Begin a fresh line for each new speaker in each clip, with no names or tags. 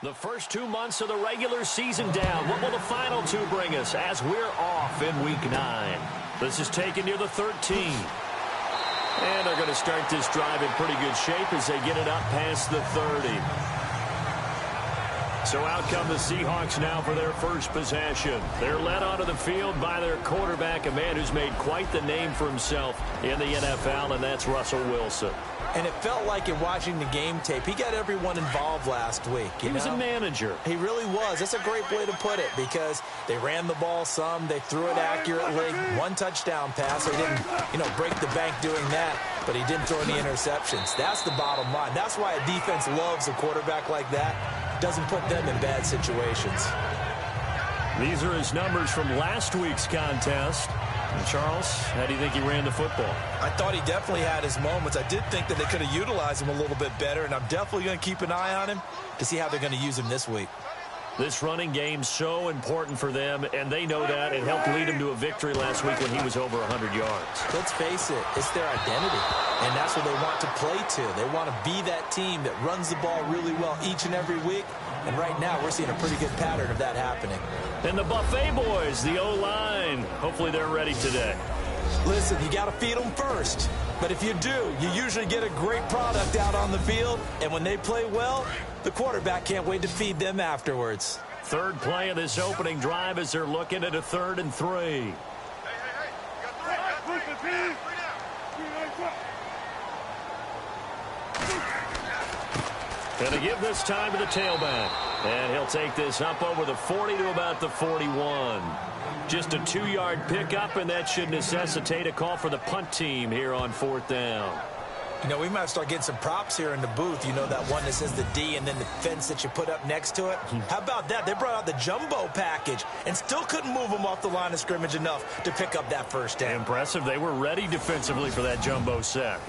The first 2 months of the regular season down. What will the final two bring us as we're off in Week 9? This is taken near the 13. And they're going to start this drive in pretty good shape as they get it up past the 30. So out come the Seahawks now for their first possession. They're led onto the field by their quarterback, a man who's made quite the name for himself in the NFL, and that's Russell Wilson.
And it felt like in watching the game tape, he got everyone involved last week.
He was a manager.
He really was. That's a great way to put it because they ran the ball some. They threw it accurately. One touchdown pass. They didn't, break the bank doing that, but he didn't throw any interceptions. That's the bottom line. That's why a defense loves a quarterback like that. Doesn't put them in bad situations.
These are his numbers from last week's contest. And Charles, how do you think he ran the football?
I thought he definitely had his moments. I did think that they could have utilized him a little bit better, and I'm definitely going to keep an eye on him to see how they're going to use him this week.
This running game's so important for them, and they know that. It helped lead them to a victory last week when he was over 100 yards.
Let's face it, it's their identity, and that's what they want to play to. They want to be that team that runs the ball really well each and every week, and right now we're seeing a pretty good pattern of that happening.
And the Buffet boys, the O-line, hopefully they're ready today.
Listen, you got to feed them first. But if you do, you usually get a great product out on the field. And when they play well, the quarterback can't wait to feed them afterwards.
Third play of this opening drive as they're looking at a 3rd and 3. Going to give this time to the tailback. And he'll take this up over the 40 to about the 41. Just a 2-yard pickup, and that should necessitate a call for the punt team here on 4th down.
We might start getting some props here in the booth. That one that says the D and then the fence that you put up next to it. How about that? They brought out the jumbo package and still couldn't move them off the line of scrimmage enough to pick up that first down.
Impressive. They were ready defensively for that jumbo sack.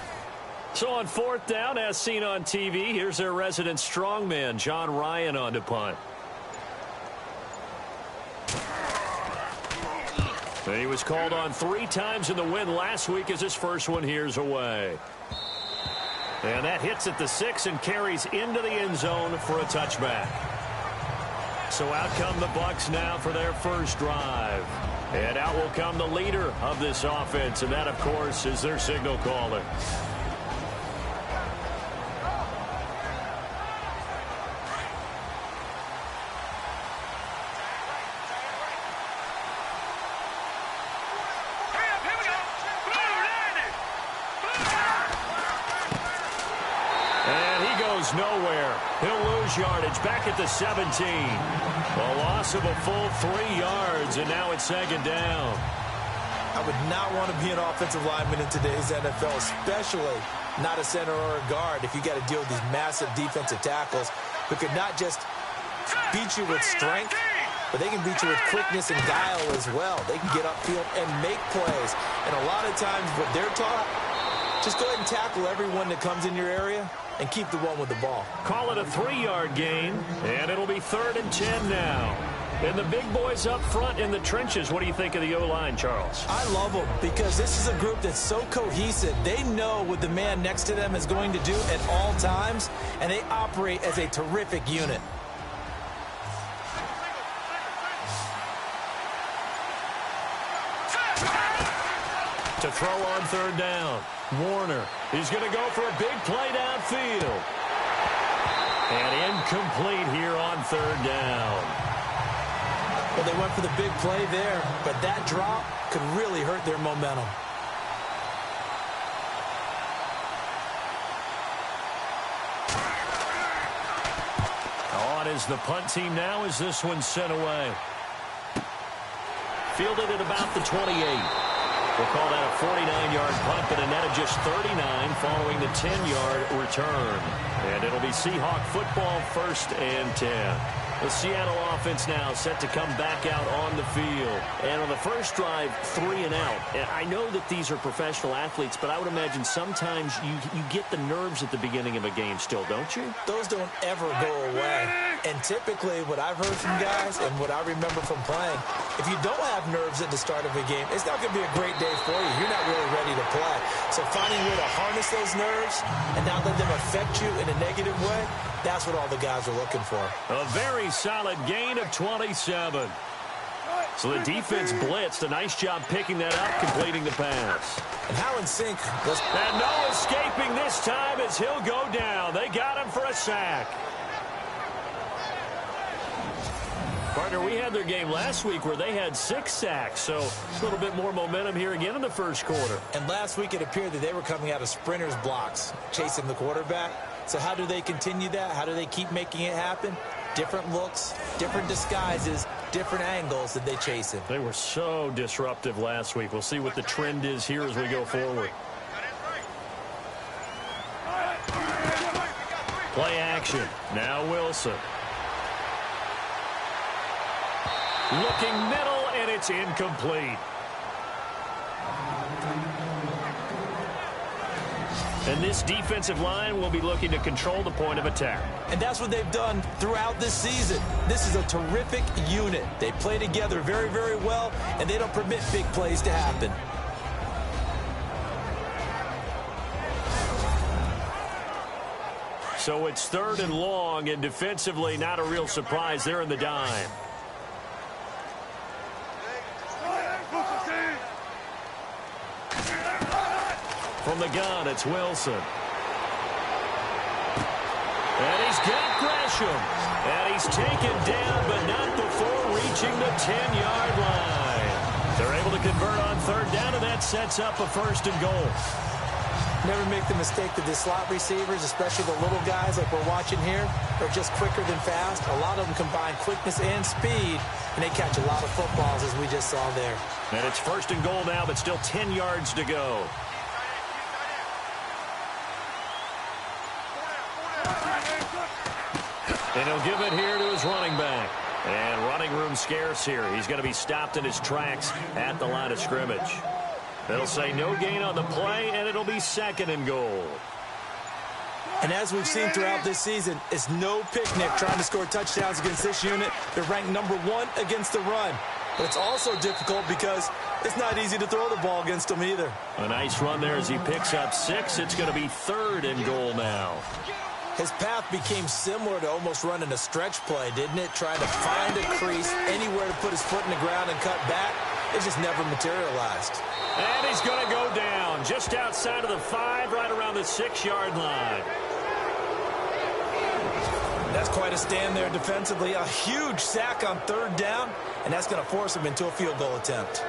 So on 4th down, as seen on TV, here's their resident strongman, John Ryan, on to punt. And he was called on 3 times in the win last week as his first one here's away. And that hits at the 6 and carries into the end zone for a touchback. So out come the Bucs now for their first drive. And out will come the leader of this offense, and that, of course, is their signal caller. Nowhere. He'll lose yardage back at the 17. A loss of a full 3 yards, and now it's 2nd down.
I would not want to be an offensive lineman in today's NFL, especially not a center or a guard if you got to deal with these massive defensive tackles who could not just beat you with strength, but they can beat you with quickness and guile as well. They can get upfield and make plays. And a lot of times what they're taught, just go ahead and tackle everyone that comes in your area and keep the one with the ball.
Call it a 3-yard gain, and it'll be 3rd and 10 now. And the big boys up front in the trenches. What do you think of the O-line, Charles?
I love them because this is a group that's so cohesive. They know what the man next to them is going to do at all times, and they operate as a terrific unit.
To throw on 3rd down. Warner, he's going to go for a big play downfield. And incomplete here on 3rd down.
Well, they went for the big play there, but that drop could really hurt their momentum.
On is the punt team now as this one's sent away. Fielded at about the 28. We'll call that a 49-yard punt, but a net of just 39 following the 10-yard return. And it'll be Seahawk football, 1st and 10. The Seattle offense now set to come back out on the field. And on the first drive, 3 and out. And I know that these are professional athletes, but I would imagine sometimes you get the nerves at the beginning of a game still, don't you?
Those don't ever go away. And typically, what I've heard from guys and what I remember from playing, if you don't have nerves at the start of a game, it's not going to be a great day for you. You're not really ready to play. So finding a way to harness those nerves and not let them affect you in a negative way, that's what all the guys are looking for.
A very solid gain of 27. So the defense blitzed. A nice job picking that up, completing the pass.
And how in sync.
And no escaping this time as he'll go down. They got him for a sack. Partner, we had their game last week where they had 6 sacks, so a little bit more momentum here again in the first quarter.
And last week it appeared that they were coming out of sprinters blocks, chasing the quarterback. So how do they continue that? How do they keep making it happen? Different looks, different disguises, different angles that they chase him.
They were so disruptive last week. We'll see what the trend is here as we go forward. Play action. Now Wilson. Looking middle, and it's incomplete. And this defensive line will be looking to control the point of attack.
And that's what they've done throughout this season. This is a terrific unit. They play together very, very well, and they don't permit big plays to happen.
So it's 3rd and long, and defensively not a real surprise. They're in the dime. From the gun, it's Wilson. And he's got Gresham. And he's taken down, but not before reaching the 10-yard line. They're able to convert on 3rd down, and that sets up a 1st and goal.
Never make the mistake that the slot receivers, especially the little guys like we're watching here, are just quicker than fast. A lot of them combine quickness and speed, and they catch a lot of footballs, as we just saw there.
And it's 1st and goal now, but still 10 yards to go. And he'll give it here to his running back. And running room scarce here. He's going to be stopped in his tracks at the line of scrimmage. They'll say no gain on the play, and it'll be 2nd and goal.
And as we've seen throughout this season, it's no picnic trying to score touchdowns against this unit. They're ranked number 1 against the run. But it's also difficult because it's not easy to throw the ball against them either.
A nice run there as he picks up 6. It's going to be 3rd and goal now.
His path became similar to almost running a stretch play, didn't it? Trying to find a crease, anywhere to put his foot in the ground and cut back. It just never materialized.
And he's going to go down just outside of the 5, right around the 6-yard line.
That's quite a stand there defensively. A huge sack on 3rd down, and that's going to force him into a field goal attempt.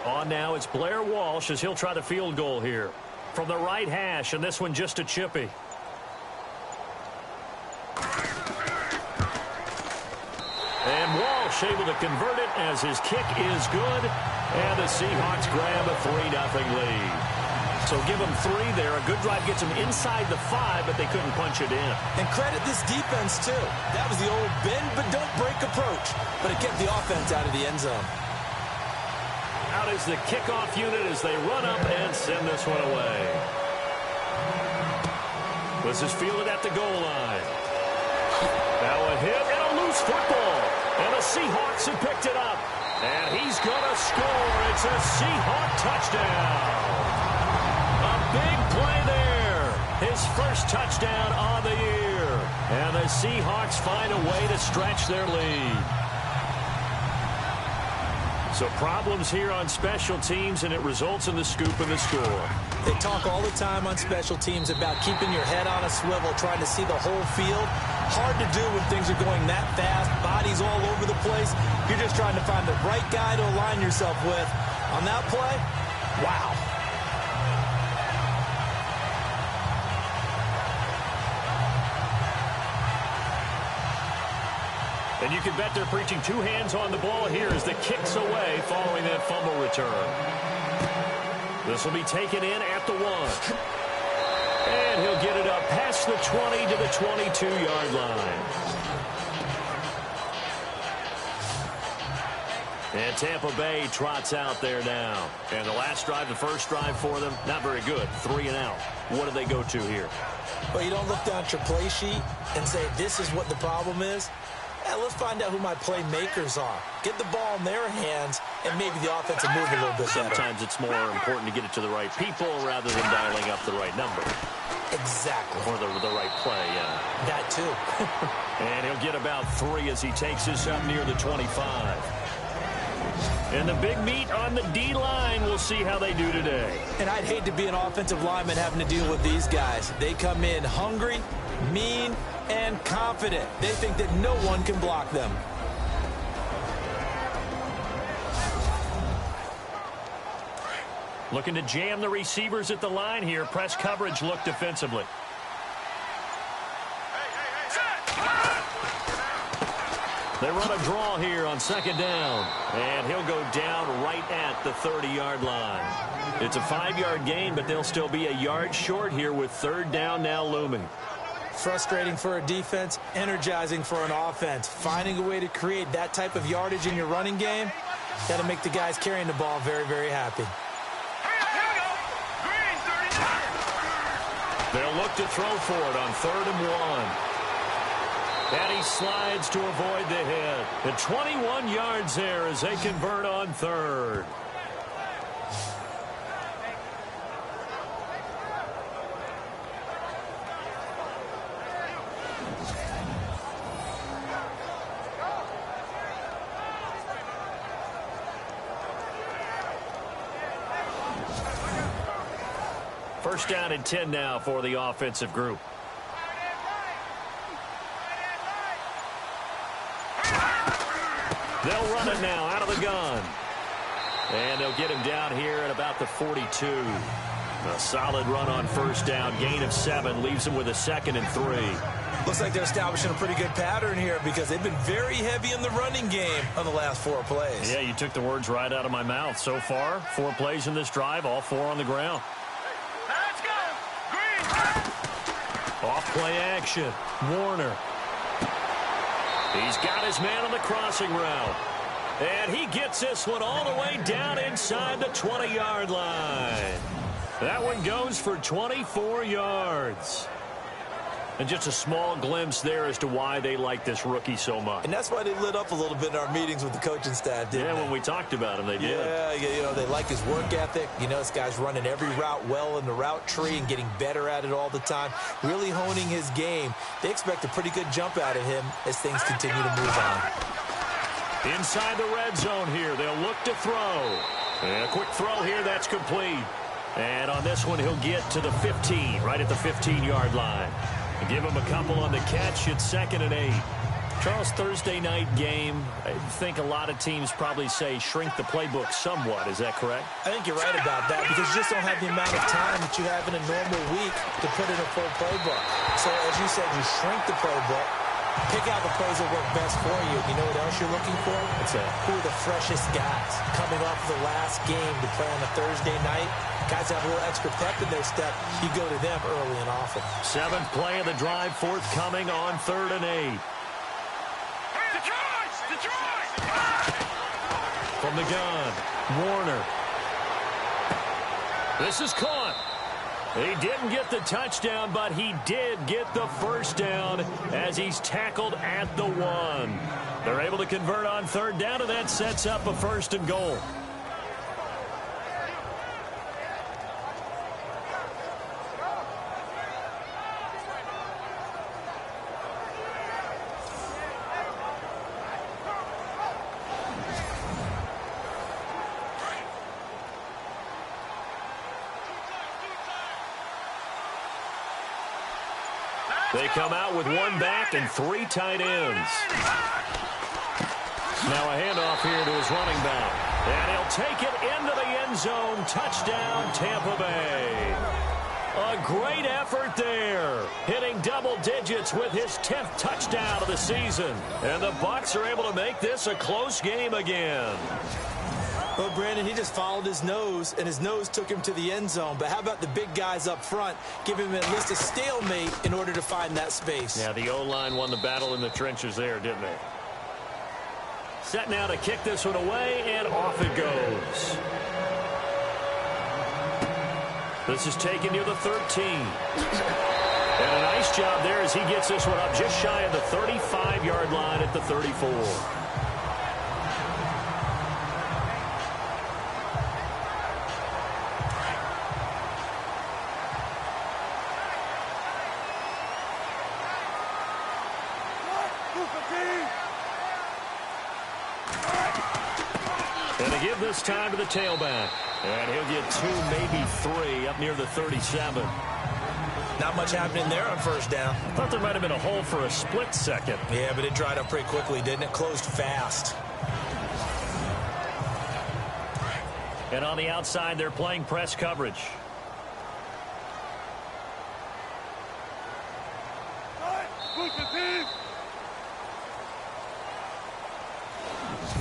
On now, it's Blair Walsh as he'll try the field goal here. From the right hash, and this one just a chippy. And Walsh able to convert it as his kick is good. And the Seahawks grab a 3-0 lead. So give them 3 there. A good drive gets them inside the 5, but they couldn't punch it in.
And credit this defense, too. That was the old bend but don't break approach. But it kept the offense out of the end zone.
Out is the kickoff unit as they run up and send this one away. This is fielded at the goal line. Now a hit and a loose football. And the Seahawks have picked it up. And he's going to score. It's a Seahawk touchdown. A big play there. His first touchdown on the year. And the Seahawks find a way to stretch their lead. So problems here on special teams, and it results in the scoop and the score.
They talk all the time on special teams about keeping your head on a swivel, trying to see the whole field. Hard to do when things are going that fast, bodies all over the place. You're just trying to find the right guy to align yourself with. On that play, wow.
And you can bet they're preaching 2 hands on the ball here as the kick's away following that fumble return. This will be taken in at the 1. And he'll get it up past the 20 to the 22-yard line. And Tampa Bay trots out there now. And the last drive, the first drive for them, not very good. 3 and out. What do they go to here?
Well, you don't look down at your play sheet and say, this is what the problem is. Let's find out who my playmakers are. Get the ball in their hands, and maybe the offense will move a little bit better.
Sometimes it's more important to get it to the right people rather than dialing up the right number.
Exactly.
Or the right play, yeah.
That too.
And he'll get about 3 as he takes this up near the 25. And the big meat on the D-line, we'll see how they do today.
And I'd hate to be an offensive lineman having to deal with these guys. They come in hungry, mean, and confident. They think that no one can block them.
Looking to jam the receivers at the line here. Press coverage look defensively. They run a draw here on second down. And he'll go down right at the 30-yard line. It's a 5-yard gain, but they'll still be a yard short here with third down now looming.
Frustrating for a defense, energizing for an offense. Finding a way to create that type of yardage in your running game, that'll make the guys carrying the ball very, very happy.
They'll look to throw for it on 3rd and 1. And he slides to avoid the hit. The 21 yards there as they convert on 3rd. First down and 10 now for the offensive group. They'll run it now out of the gun. And they'll get him down here at about the 42. A solid run on first down. Gain of 7 leaves him with a 2nd and 3.
Looks like they're establishing a pretty good pattern here because they've been very heavy in the running game on the last 4 plays.
Yeah, you took the words right out of my mouth. So far, 4 plays in this drive, all 4 on the ground.
Let's go! Green!
Off play action. Warner. He's got his man on the crossing route. And he gets this one all the way down inside the 20-yard line. That one goes for 24 yards. And just a small glimpse there as to why they like this rookie so much.
And that's why they lit up a little bit in our meetings with the coaching staff, didn't they?
Yeah, when we talked about him, they did.
Yeah, you know, they like his work ethic. You know, this guy's running every route well in the route tree and getting better at it all the time, really honing his game. They expect a pretty good jump out of him as things continue to move on.
Inside the red zone here, they'll look to throw. And a quick throw here, that's complete. And on this one, he'll get to the 15, right at the 15-yard line. Give him a couple on the catch. It's 2nd and 8. Charles, Thursday night game, I think a lot of teams probably say shrink the playbook somewhat. Is that correct?
I think you're right about that because you just don't have the amount of time that you have in a normal week to put in a full playbook. So, as you said, you shrink the playbook, pick out the plays that work best for you. You know what else you're looking for?
What's that?
Who are the freshest guys coming off the last game to play on a Thursday night? Guys have a little extra pep in their step. You go to them early and often.
7th play of the drive, forthcoming on 3rd and 8.
Detroit!
From the gun, Warner. This is caught. He didn't get the touchdown, but he did get the first down as he's tackled at the 1. They're able to convert on 3rd down, and that sets up a 1st and goal. They come out with 1 back and 3 tight ends. Now a handoff here to his running back. And he'll take it into the end zone. Touchdown, Tampa Bay. A great effort there. Hitting double digits with his 10th touchdown of the season. And the Bucs are able to make this a close game again.
Well, Brandon, he just followed his nose, and his nose took him to the end zone. But how about the big guys up front, giving him at least a stalemate in order to find that space?
Yeah, the O-line won the battle in the trenches there, didn't they? Set now to kick this one away, and off it goes. This is taken near the 13. And a nice job there as he gets this one up just shy of the 35-yard line at the 34. And they give this time to the tailback. And he'll get 2, maybe 3 up near the 37.
Not much happening there on first down.
Thought there might have been a hole for a split second.
Yeah, but it dried up pretty quickly, didn't it? Closed fast.
And on the outside, they're playing press coverage.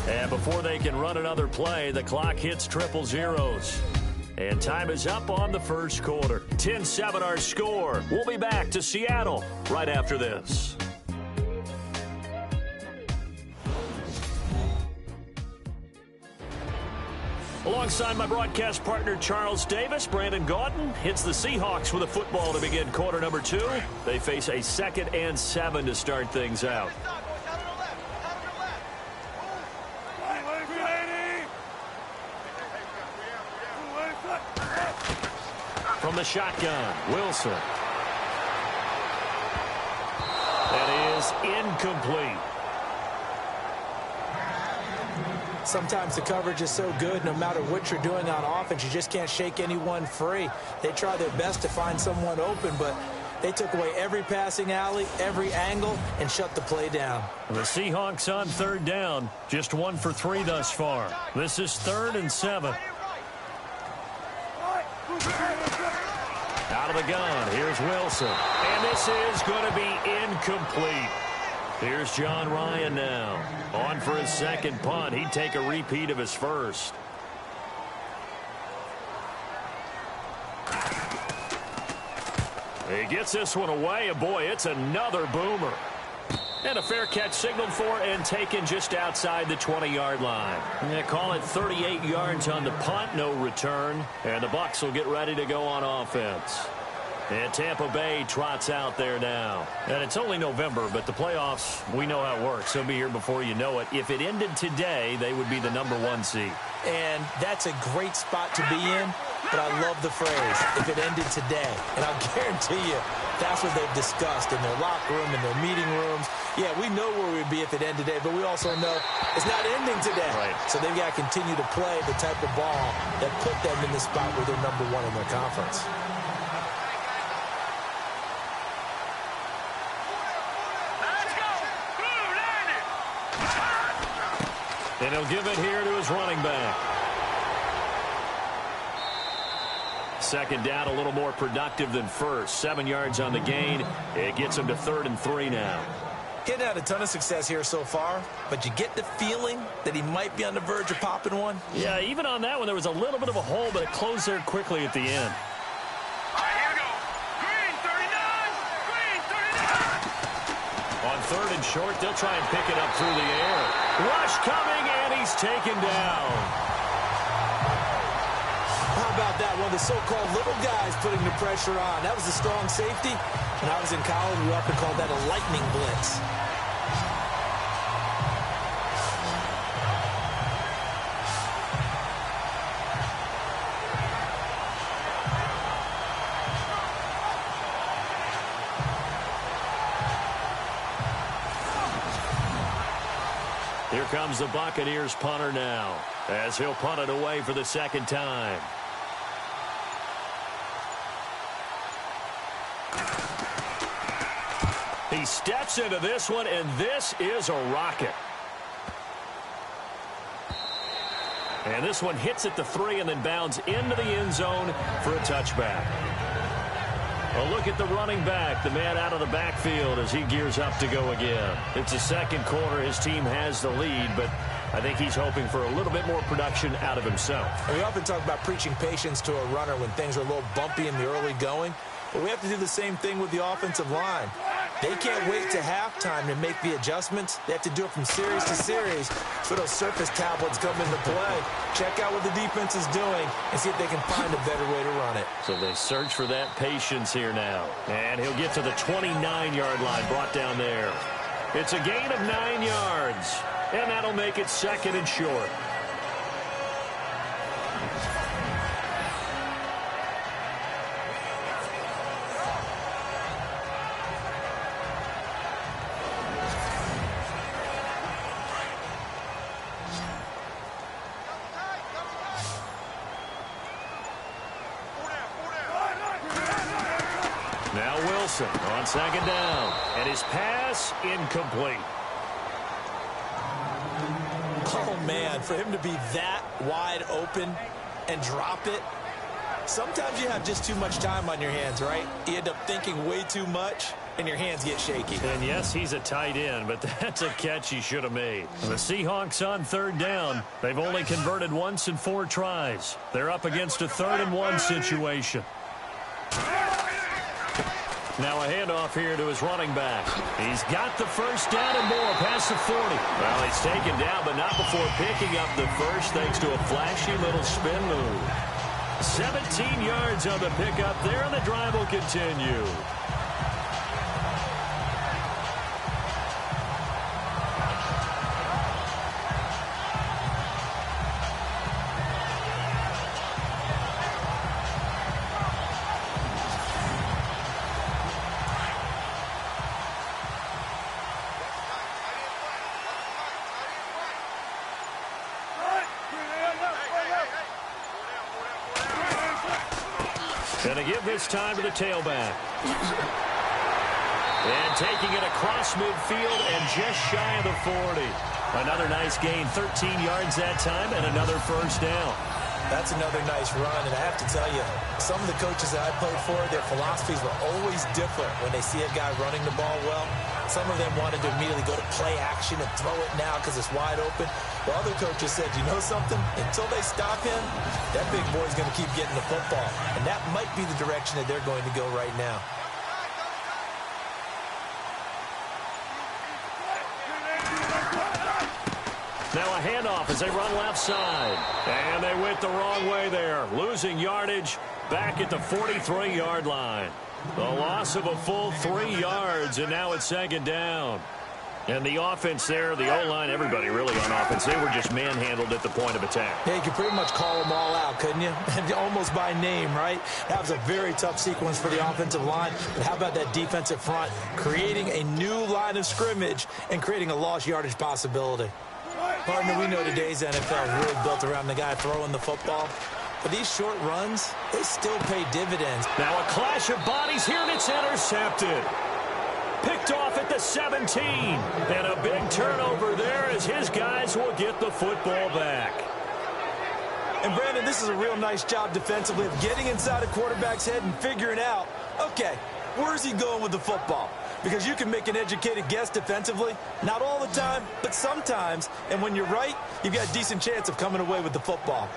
And before they can run another play, the clock hits triple zeros. And time is up on the first quarter. 10-7 our score. We'll be back to Seattle right after this. Alongside my broadcast partner Charles Davis, Brandon Gaudin hits the Seahawks with a football to begin quarter number 2. They face a 2nd and 7 to start things out. From the shotgun, Wilson. That is incomplete.
Sometimes the coverage is so good, no matter what you're doing on offense, you just can't shake anyone free. They try their best to find someone open, but they took away every passing alley, every angle, and shut the play down.
The Seahawks on third down, just 1 for 3 thus far. This is 3rd and 7. Out of the gun, here's Wilson. And this is going to be incomplete. Here's John Ryan now. On for his second punt. He'd take a repeat of his first. He gets this one away, and boy, it's another boomer. And a fair catch signaled for and taken just outside the 20-yard line. They call it 38 yards on the punt, no return. And the Bucs will get ready to go on offense. And Tampa Bay trots out there now. And it's only November, but the playoffs, we know how it works. They'll be here before you know it. If it ended today, they would be the #1 seed.
And that's a great spot to be in, but I love the phrase, if it ended today. And I'll guarantee you, that's what they've discussed in their locker room, in their meeting rooms. Yeah, we know where we'd be if it ended today, but we also know it's not ending today.
Right.
So they've got to continue to play the type of ball that put them in the spot where they're #1 in their conference.
And he'll give it here to his running back. Second down, a little more productive than first. 7 yards on the gain. It gets him to 3rd and 3 now.
Getting had a ton of success here so far, but you get the feeling that he might be on the verge of popping one.
Yeah, even on that one, there was a little bit of a hole, but it closed there quickly at the end.
All right, here we go. Green, 39. Green, 39.
On 3rd and short, they'll try and pick it up through the air. Rush coming, and he's taken down.
How about that? One of the so-called little guys putting the pressure on. That was a strong safety. When I was in college, we often called that a lightning blitz.
Here comes the Buccaneers punter now, as he'll punt it away for the second time. He steps into this one, and this is a rocket. And this one hits at the 3 and then bounds into the end zone for a touchback. A look at the running back, the man out of the backfield as he gears up to go again. It's the second quarter. His team has the lead, but I think he's hoping for a little bit more production out of himself.
And we often talk about preaching patience to a runner when things are a little bumpy in the early going, but we have to do the same thing with the offensive line. They can't wait to halftime to make the adjustments. They have to do it from series to series. So those surface tablets come into play. Check out what the defense is doing and see if they can find a better way to run it.
So they search for that patience here now. And he'll get to the 29-yard line, brought down there. It's a gain of 9 yards. And that'll make it 2nd and short. Now Wilson on 2nd down. And his pass incomplete.
Oh, man, for him to be that wide open and drop it. Sometimes you have just too much time on your hands, right? You end up thinking way too much, and your hands get shaky.
And yes, he's a tight end, but that's a catch he should have made. The Seahawks on 3rd down. They've only converted once in 4 tries. They're up against a 3rd and 1 situation. Now a handoff here to his running back. He's got the first down and more past the 40. Well, he's taken down, but not before picking up the first thanks to a flashy little spin move. 17 yards on the pickup there, and the drive will continue. Going to give this time to the tailback. And taking it across midfield and just shy of the 40. Another nice gain, 13 yards that time, and another first down.
That's another nice run, and I have to tell you, some of the coaches that I played for, their philosophies were always different when they see a guy running the ball well. Some of them wanted to immediately go to play action and throw it now because it's wide open. While other coaches said, you know something? Until they stop him, that big boy's going to keep getting the football. And that might be the direction that they're going to go right now.
Now a handoff as they run left side. And they went the wrong way there. Losing yardage back at the 43-yard line. The loss of a full 3 yards, and now it's 2nd down. And the offense there, the O-line, everybody really on offense, they were just manhandled at the point of attack.
Yeah, you could pretty much call them all out, couldn't you? Almost by name, right? That was a very tough sequence for the offensive line. But how about that defensive front creating a new line of scrimmage and creating a lost yardage possibility? Partner, we know today's NFL is really built around the guy throwing the football. But these short runs, they still pay dividends.
Now a clash of bodies here, and it's intercepted. Picked off at the 17. And a big turnover there as his guys will get the football back.
And, Brandon, this is a real nice job defensively of getting inside a quarterback's head and figuring out, okay, where's he going with the football? Because you can make an educated guess defensively. Not all the time, but sometimes. And when you're right, you've got a decent chance of coming away with the football.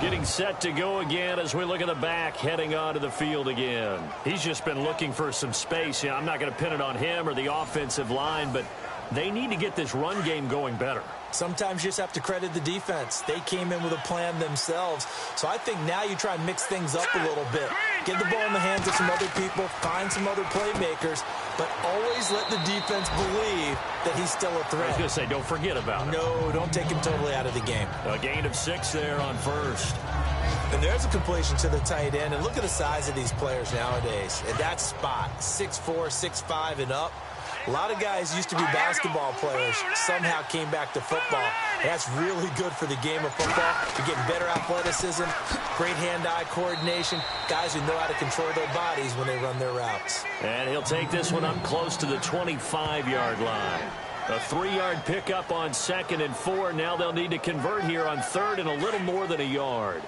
Getting set to go again as we look at the back heading onto the field again. He's just been looking for some space. I'm not going to pin it on him or the offensive line, but they need to get this run game going better.
Sometimes you just have to credit the defense. They came in with a plan themselves. So I think now you try and mix things up a little bit. Get the ball in the hands of some other people, find some other playmakers, but always let the defense believe that he's still a threat.
I was going to say, don't forget about him.
No, don't take him totally out of the game.
A gain of 6 there on first.
And there's a completion to the tight end. And look at the size of these players nowadays. At that spot, 6'4", 6'5", and up. A lot of guys used to be basketball players, somehow came back to football. And that's really good for the game of football. You're getting better athleticism, great hand-eye coordination, guys who know how to control their bodies when they run their routes.
And he'll take this one up close to the 25-yard line. A 3-yard pickup on 2nd and 4. Now they'll need to convert here on 3rd and a little more than a yard.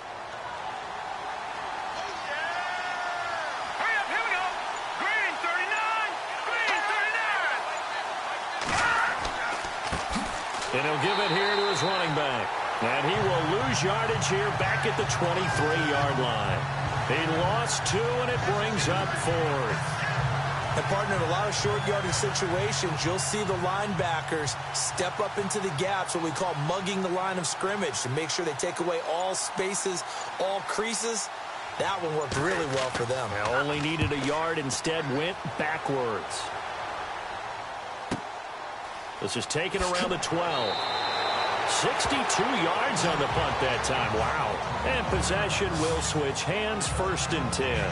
And he'll give it here to his running back. And he will lose yardage here back at the 23-yard line. He lost 2, and it brings up 4th.
And, partner, in a lot of short yardage situations, you'll see the linebackers step up into the gaps, what we call mugging the line of scrimmage, to make sure they take away all spaces, all creases. That one worked really well for them.
They only needed a yard, instead went backwards. This is taken around the 12. 62 yards on the punt that time. Wow. And possession will switch hands, 1st and 10.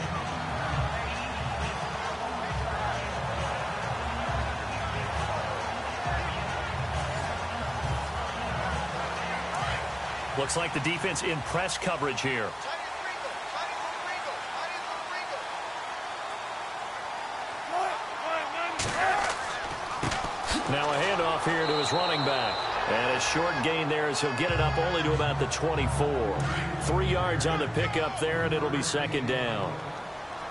Looks like the defense in press coverage here. Now a handoff here to his running back. And a short gain there as he'll get it up only to about the 24. 3 yards on the pickup there, and it'll be 2nd down.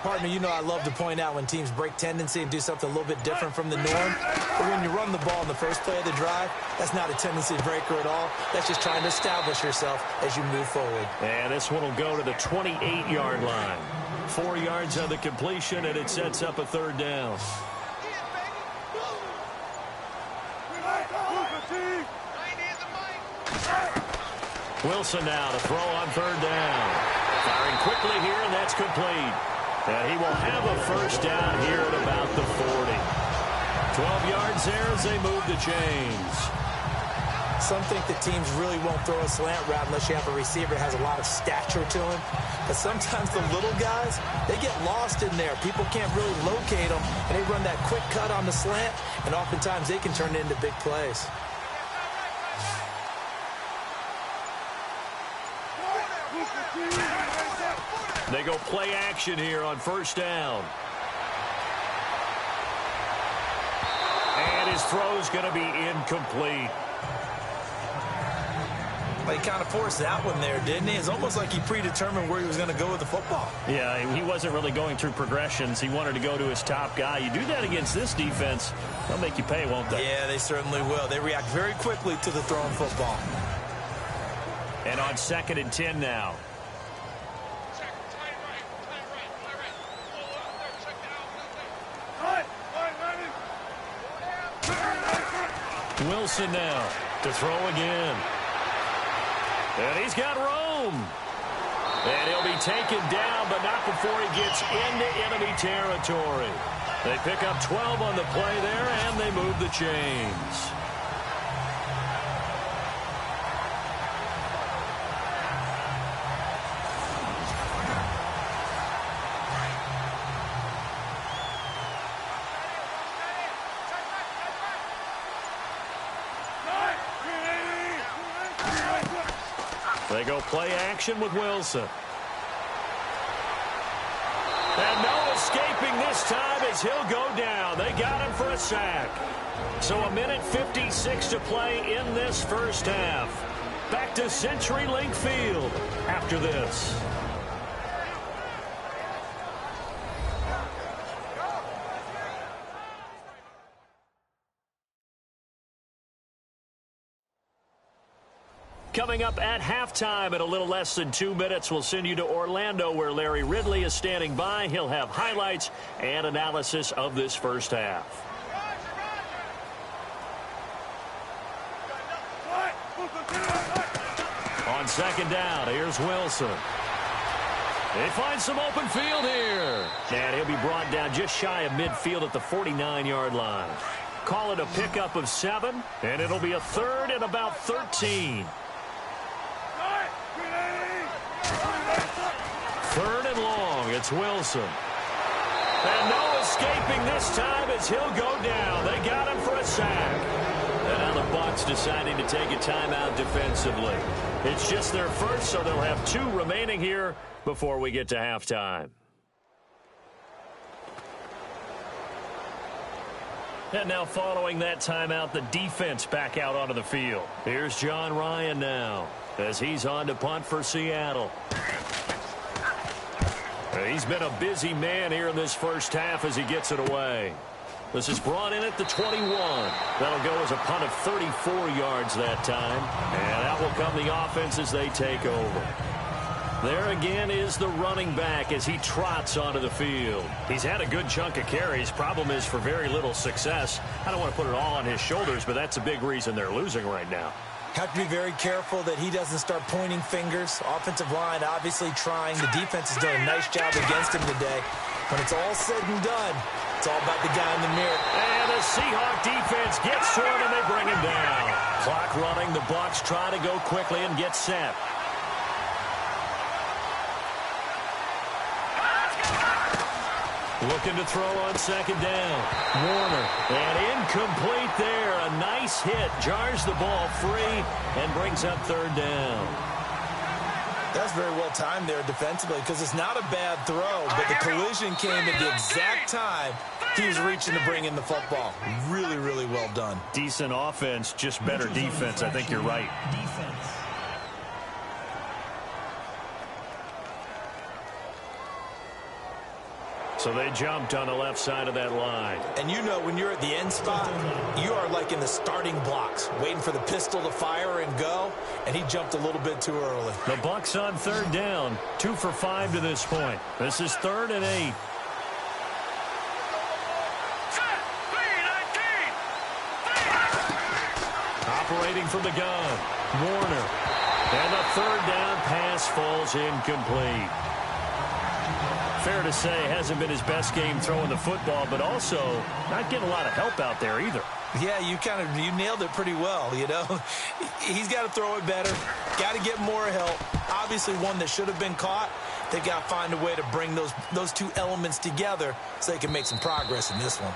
Partner, you know I love to point out when teams break tendency and do something a little bit different from the norm. But when you run the ball in the first play of the drive, that's not a tendency breaker at all. That's just trying to establish yourself as you move forward.
And this one will go to the 28-yard line. 4 yards on the completion, and it sets up a 3rd down. Wilson now to throw on 3rd down. Firing quickly here, and that's complete. And he will have a 1st down here at about the 40. 12 yards there as they move the chains.
Some think that teams really won't throw a slant route unless you have a receiver that has a lot of stature to him. But sometimes the little guys, they get lost in there. People can't really locate them, and they run that quick cut on the slant, and oftentimes they can turn it into big plays.
They go play action here on 1st down. And his throw's going to be incomplete.
But he kind of forced that one there, didn't he? It's almost like he predetermined where he was going to go with the football.
Yeah, he wasn't really going through progressions. He wanted to go to his top guy. You do that against this defense, they'll make you pay, won't they?
Yeah, they certainly will. They react very quickly to the thrown football.
And on 2nd and 10 now. Wilson now to throw again. And he's got room. And he'll be taken down, but not before he gets into enemy territory. They pick up 12 on the play there, and they move the chains. They go play action with Wilson. And no escaping this time as he'll go down. They got him for a sack. So 1:56 to play in this 1st half. Back to CenturyLink Field after this. Coming up at halftime in a little less than 2 minutes, we'll send you to Orlando where Larry Ridley is standing by. He'll have highlights and analysis of this 1st half. On 2nd down, here's Wilson. They find some open field here. And he'll be brought down just shy of midfield at the 49-yard line. Call it a pickup of 7, and it'll be a 3rd and about 13. 3rd and long, it's Wilson. And no escaping this time as he'll go down. They got him for a sack. And now the Bucs deciding to take a timeout defensively. It's just their first, so they'll have 2 remaining here before we get to halftime. And now following that timeout, the defense back out onto the field. Here's John Ryan now as he's on to punt for Seattle. He's been a busy man here in this 1st half as he gets it away. This is brought in at the 21. That'll go as a punt of 34 yards that time. And out will come the offense as they take over. There again is the running back as he trots onto the field. He's had a good chunk of carries. Problem is for very little success. I don't want to put it all on his shoulders, but that's a big reason they're losing right now.
Have to be very careful that he doesn't start pointing fingers. Offensive line obviously trying. The defense has done a nice job against him today. When it's all said and done, it's all about the guy in the mirror.
And the Seahawks defense gets to him, and they bring him down. Clock running. The Bucs try to go quickly and get set. Looking to throw on second down. Warner. And incomplete there. A nice hit. Jars the ball free and brings up third down.
That's very well timed there defensively because it's not a bad throw, but the collision came at the exact time he was reaching to bring in the football. Really, really well done.
Decent offense, just better defense. I think you're right. So they jumped on the left side of that line.
And you know when you're at the end spot, you are like in the starting blocks, waiting for the pistol to fire and go, and he jumped a little bit too early.
The Bucs on third down, 2 for 5 to this point. This is 3rd and 8. Operating from the gun, Warner. And the third down pass falls incomplete. Fair to say, hasn't been his best game throwing the football, but also not getting a lot of help out there either.
Yeah, you nailed it pretty well, you know. He's got to throw it better, got to get more help. Obviously one that should have been caught. They got to find a way to bring those two elements together so they can make some progress in this one.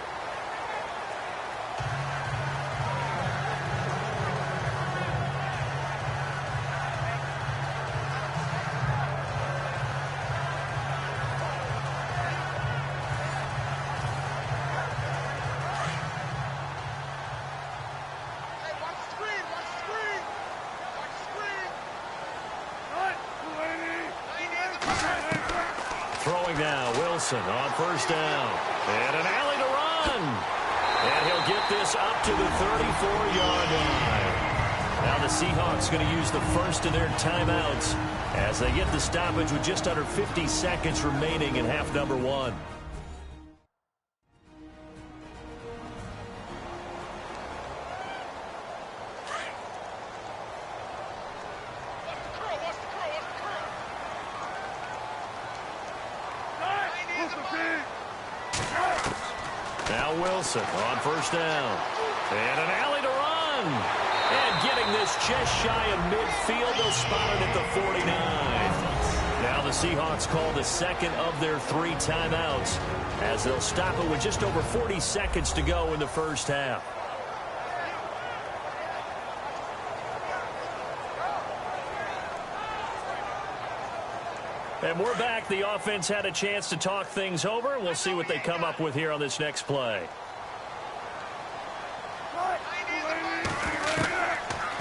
Throwing now, Wilson on first down. And an alley to run. And he'll get this up to the 34-yard line. Now the Seahawks going to use the first of their timeouts as they get the stoppage with just under 50 seconds remaining in half number 1. Now Wilson on first down. And an alley to run. And getting this just shy of midfield. They'll spot it at the 49. Now the Seahawks call the second of their 3 timeouts as they'll stop it with just over 40 seconds to go in the first half. And we're back. The offense had a chance to talk things over. We'll see what they come up with here on this next play.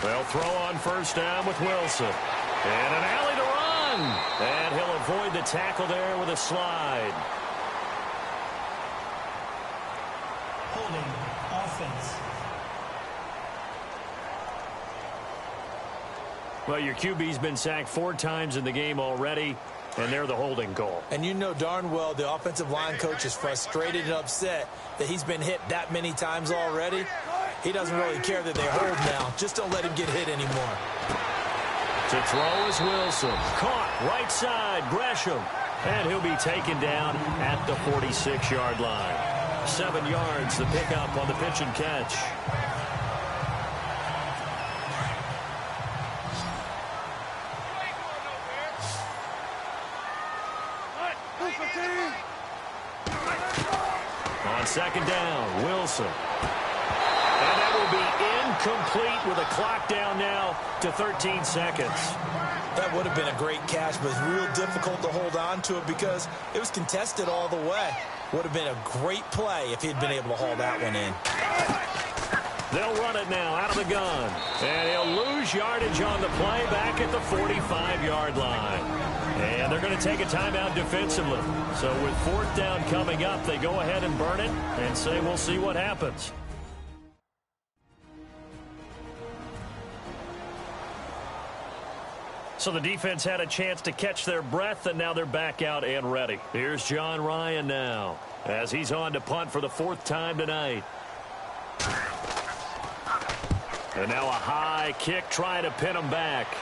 They'll throw on first down with Wilson. And an alley to run. And he'll avoid the tackle there with a slide.
Holding offense.
Well, your QB's been sacked 4 times in the game already. And they're the holding goal.
And you know darn well the offensive line coach is frustrated and upset that he's been hit that many times already. He doesn't really care that they hold now. Just don't let him get hit anymore.
To throw is Wilson. Caught right side, Gresham. And he'll be taken down at the 46-yard line. 7 yards, the pickup on the pitch and catch. On second down, Wilson. And that will be incomplete with a clock down now to 13 seconds.
That would have been a great catch, but it's real difficult to hold on to it because it was contested all the way. Would have been a great play if he'd been able to haul that one in.
They'll run it now out of the gun. And he'll lose yardage on the play back at the 45-yard line. And they're going to take a timeout defensively. So with 4th down coming up, they go ahead and burn it and say we'll see what happens. So the defense had a chance to catch their breath, and now they're back out and ready. Here's John Ryan now, as he's on to punt for the 4th time tonight. And now a high kick trying to pin him back.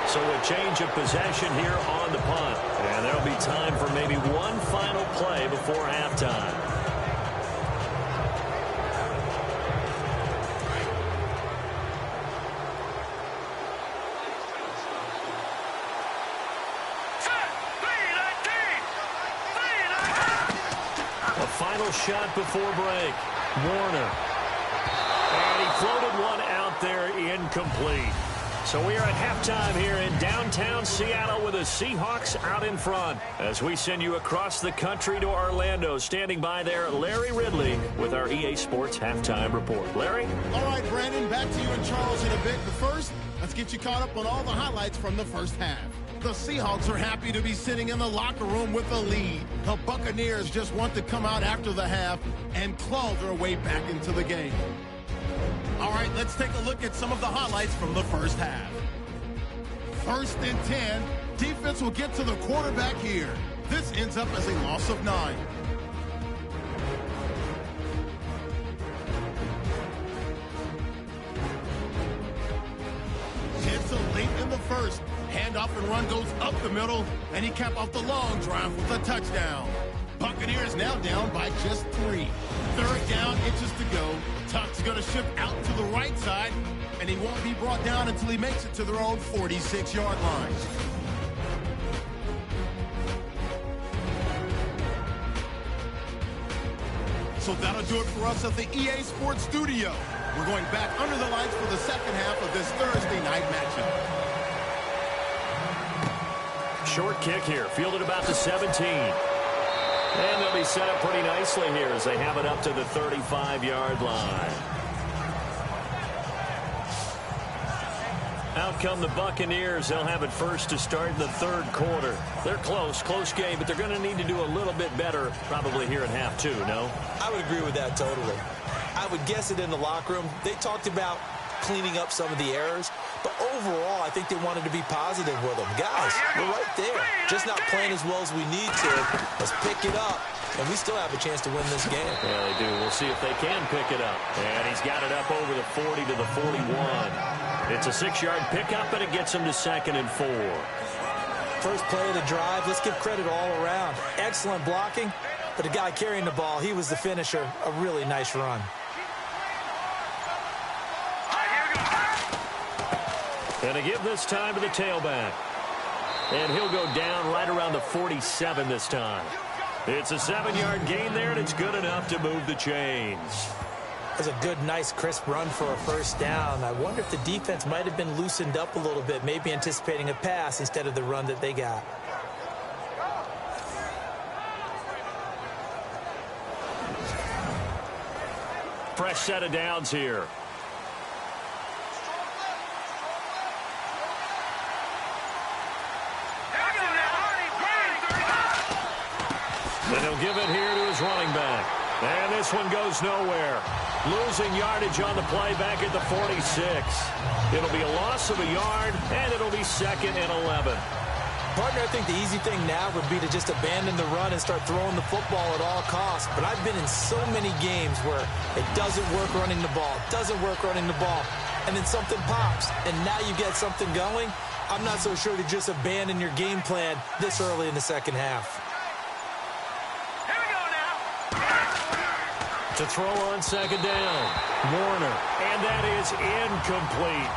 So a change of possession here on the punt. And there'll be time for maybe one final play before halftime. Final shot before break. Warner. And he floated one out there, incomplete. So we are at halftime here in downtown Seattle with the Seahawks out in front. As we send you across the country to Orlando, standing by there, Larry Ridley with our EA Sports Halftime Report. Larry?
All right, Brandon, back to you and Charles in a bit. But first, let's get you caught up on all the highlights from the first half. The Seahawks are happy to be sitting in the locker room with a lead. The Buccaneers just want to come out after the half and claw their way back into the game. All right, let's take a look at some of the highlights from the first half. 1st and 10. Defense will get to the quarterback here. This ends up as a loss of 9. It's a late in the first. Handoff and run goes up the middle, and he capped off the long drive with a touchdown. Buccaneers now down by just 3. 3rd down, inches to go. Tuck's going to shift out to the right side, and he won't be brought down until he makes it to their own 46-yard line. So that'll do it for us at the EA Sports Studio. We're going back under the lights for the second half of this Thursday night matchup.
Short kick here, fielded about the 17. And they'll be set up pretty nicely here as they have it up to the 35-yard line. Out come the Buccaneers. They'll have it first to start in the 3rd quarter. They're close game, but they're going to need to do a little bit better probably here in half 2, no?
I would agree with that totally. I would guess it in the locker room. They talked about cleaning up some of the errors, but overall, I think they wanted to be positive with them. Guys, we're right there. Just not playing as well as we need to. Let's pick it up, and we still have a chance to win this game.
Yeah, they do. We'll see if they can pick it up. And he's got it up over the 40 to the 41. It's a 6-yard pickup, and it gets him to 2nd and 4.
First play of the drive, let's give credit all around. Excellent blocking, but the guy carrying the ball, he was the finisher. A really nice run.
And to give this time to the tailback. And he'll go down right around the 47 this time. It's a 7-yard gain there, and it's good enough to move the chains.
That's a good, nice, crisp run for a first down. I wonder if the defense might have been loosened up a little bit, maybe anticipating a pass instead of the run that they got.
Fresh set of downs here. And he'll give it here to his running back. And this one goes nowhere. Losing yardage on the play back at the 46. It'll be a loss of a yard, and it'll be 2nd and 11.
Partner, I think the easy thing now would be to just abandon the run and start throwing the football at all costs. But I've been in so many games where it doesn't work running the ball, and then something pops, and now you get something going. I'm not so sure to just abandon your game plan this early in the second half.
To throw on 2nd down, Warner, and that is incomplete.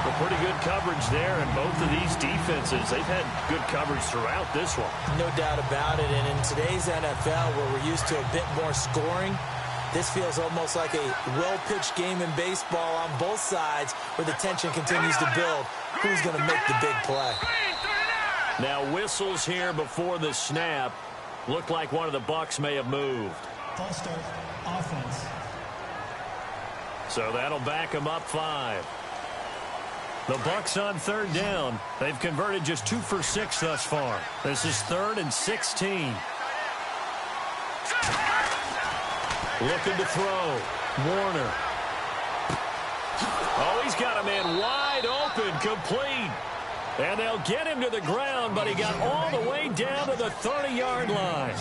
But pretty good coverage there, and both of these defenses, they've had good coverage throughout this one.
No doubt about it, and in today's NFL, where we're used to a bit more scoring, this feels almost like a well-pitched game in baseball on both sides, where the tension continues to build. Who's going to make the big play?
Now whistles here before the snap. Looked like one of the Bucs may have moved.
False start, offense.
So that'll back them up 5. The Bucs on 3rd down. They've converted just 2 for 6 thus far. This is 3rd and 16. Looking to throw. Warner. Oh, He's got a man wide open, complete. And they'll get him to the ground, but he got all the way down to the 30-yard line.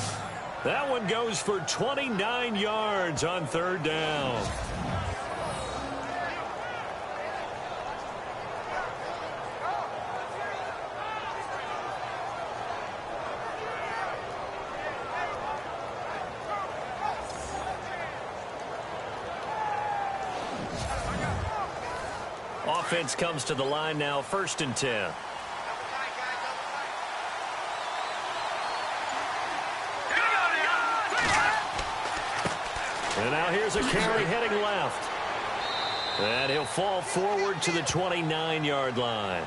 That one goes for 29 yards on third down. Offense comes to the line now, 1st and 10. And now here's a carry heading left. And he'll fall forward to the 29-yard line.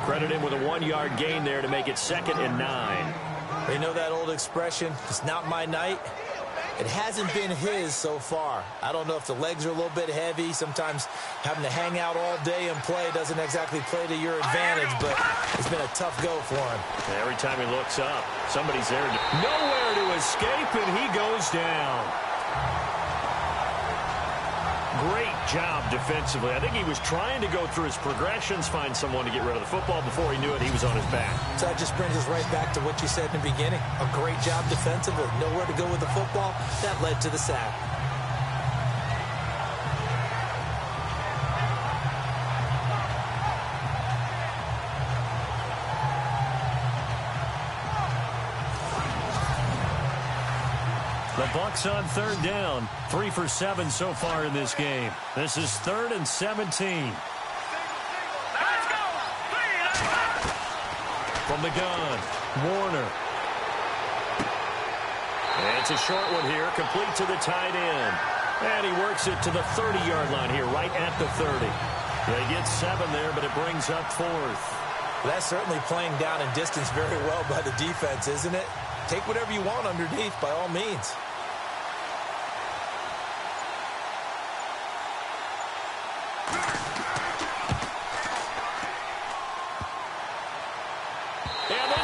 Credit him with a 1-yard gain there to make it 2nd and 9.
You know that old expression, it's not my night? It hasn't been his so far. I don't know if the legs are a little bit heavy. Sometimes having to hang out all day and play doesn't exactly play to your advantage, but it's been a tough go for him.
Every time he looks up, somebody's there. Nowhere to escape, and he goes down. Great job defensively. I think he was trying to go through his progressions, find someone to get rid of the football. Before he knew it, he was on his back.
So that just brings us right back to what you said in the beginning. A great job defensively. Nowhere to go with the football. That led to the sack.
The Bucs on third down. 3 for 7 so far in this game. This is 3rd and 17. From the gun, Warner. And it's a short one here, complete to the tight end. And he works it to the 30-yard line here, right at the 30. They get 7 there, but it brings up 4th.
That's certainly playing down in distance very well by the defense, isn't it? Take whatever you want underneath, by all means.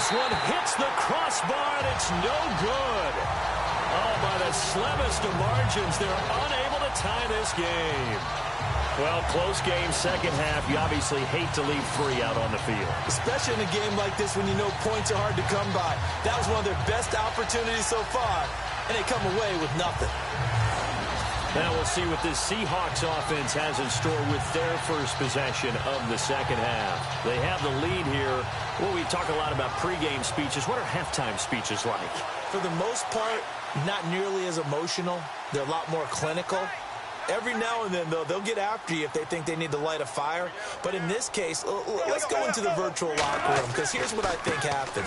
This one hits the crossbar, and it's no good. Oh, by the slimmest of margins, they're unable to tie this game. Well, close game, second half. You obviously hate to leave 3 out on the field.
Especially in a game like this when you know points are hard to come by. That was one of their best opportunities so far, and they come away with nothing.
Now we'll see what this Seahawks offense has in store with their first possession of the second half. They have the lead here. Well, we talk a lot about pregame speeches. What are halftime speeches like?
For the most part, not nearly as emotional. They're a lot more clinical. Every now and then, though, they'll get after you if they think they need to light a fire. But in this case, let's go into the virtual locker room, because here's what I think happened.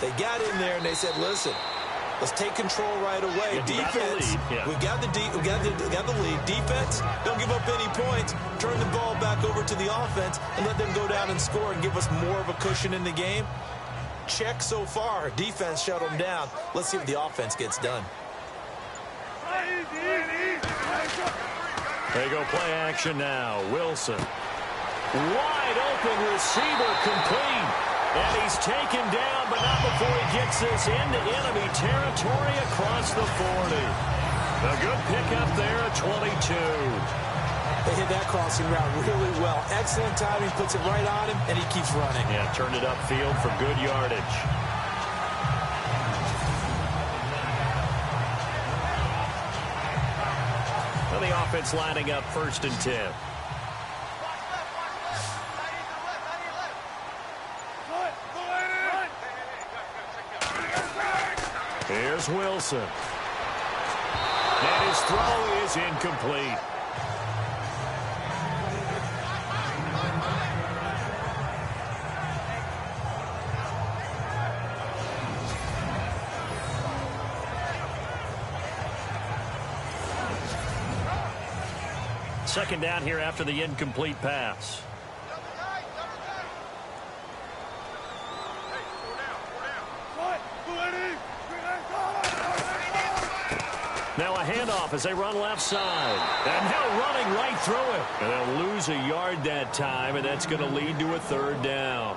They got in there and they said, listen, let's take control right away. Defense, we got the lead. Defense, don't give up any points. Turn the ball back over to the offense and let them go down and score and give us more of a cushion in the game. Check so far. Defense shut them down. Let's see what the offense gets done.
They go play action now. Wilson. Wide open receiver, complete. And he's taken down, but not before he gets this into enemy territory across the 40. A good pickup there at 22.
They hit that crossing route really well. Excellent timing, puts it right on him, and he keeps running.
Yeah, turned it upfield for good yardage. Well, the offense lining up 1st and 10. Here's Wilson. And his throw is incomplete. Second down here after the incomplete pass. Now a handoff as they run left side. And now running right through it. And they'll lose a yard that time, and that's going to lead to a 3rd down.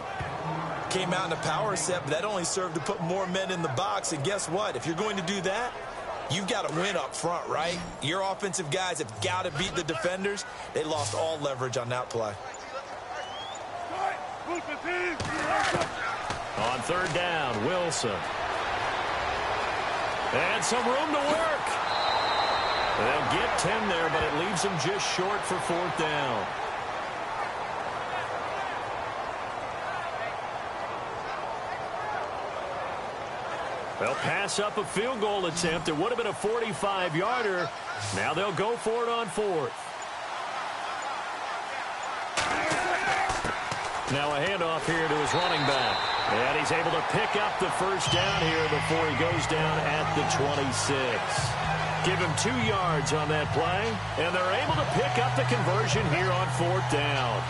Came out in a power set, but that only served to put more men in the box. And guess what? If you're going to do that, You've got to win up front, right? Your offensive guys have got to beat the defenders. They lost all leverage on that play.
On third down, Wilson. And some room to work. They'll get 10 there, but it leaves them just short for fourth down. They'll pass up a field goal attempt. It would have been a 45-yarder. Now they'll go for it on fourth. Now a handoff here to his running back. And he's able to pick up the first down here before he goes down at the 26. Give him 2 yards on that play. And they're able to pick up the conversion here on fourth down.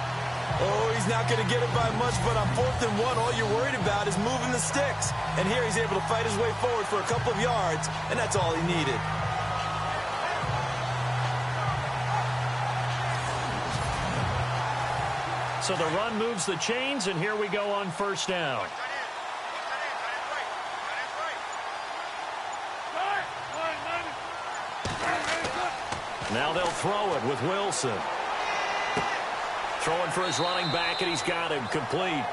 Oh, he's not going to get it by much, but on 4th and 1, all you're worried about is moving the sticks. And here he's able to fight his way forward for a couple of yards, and that's all he needed.
So the run moves the chains, and here we go on first down. Now they'll throw it with Wilson. Throwing for his running back, and he's got him complete.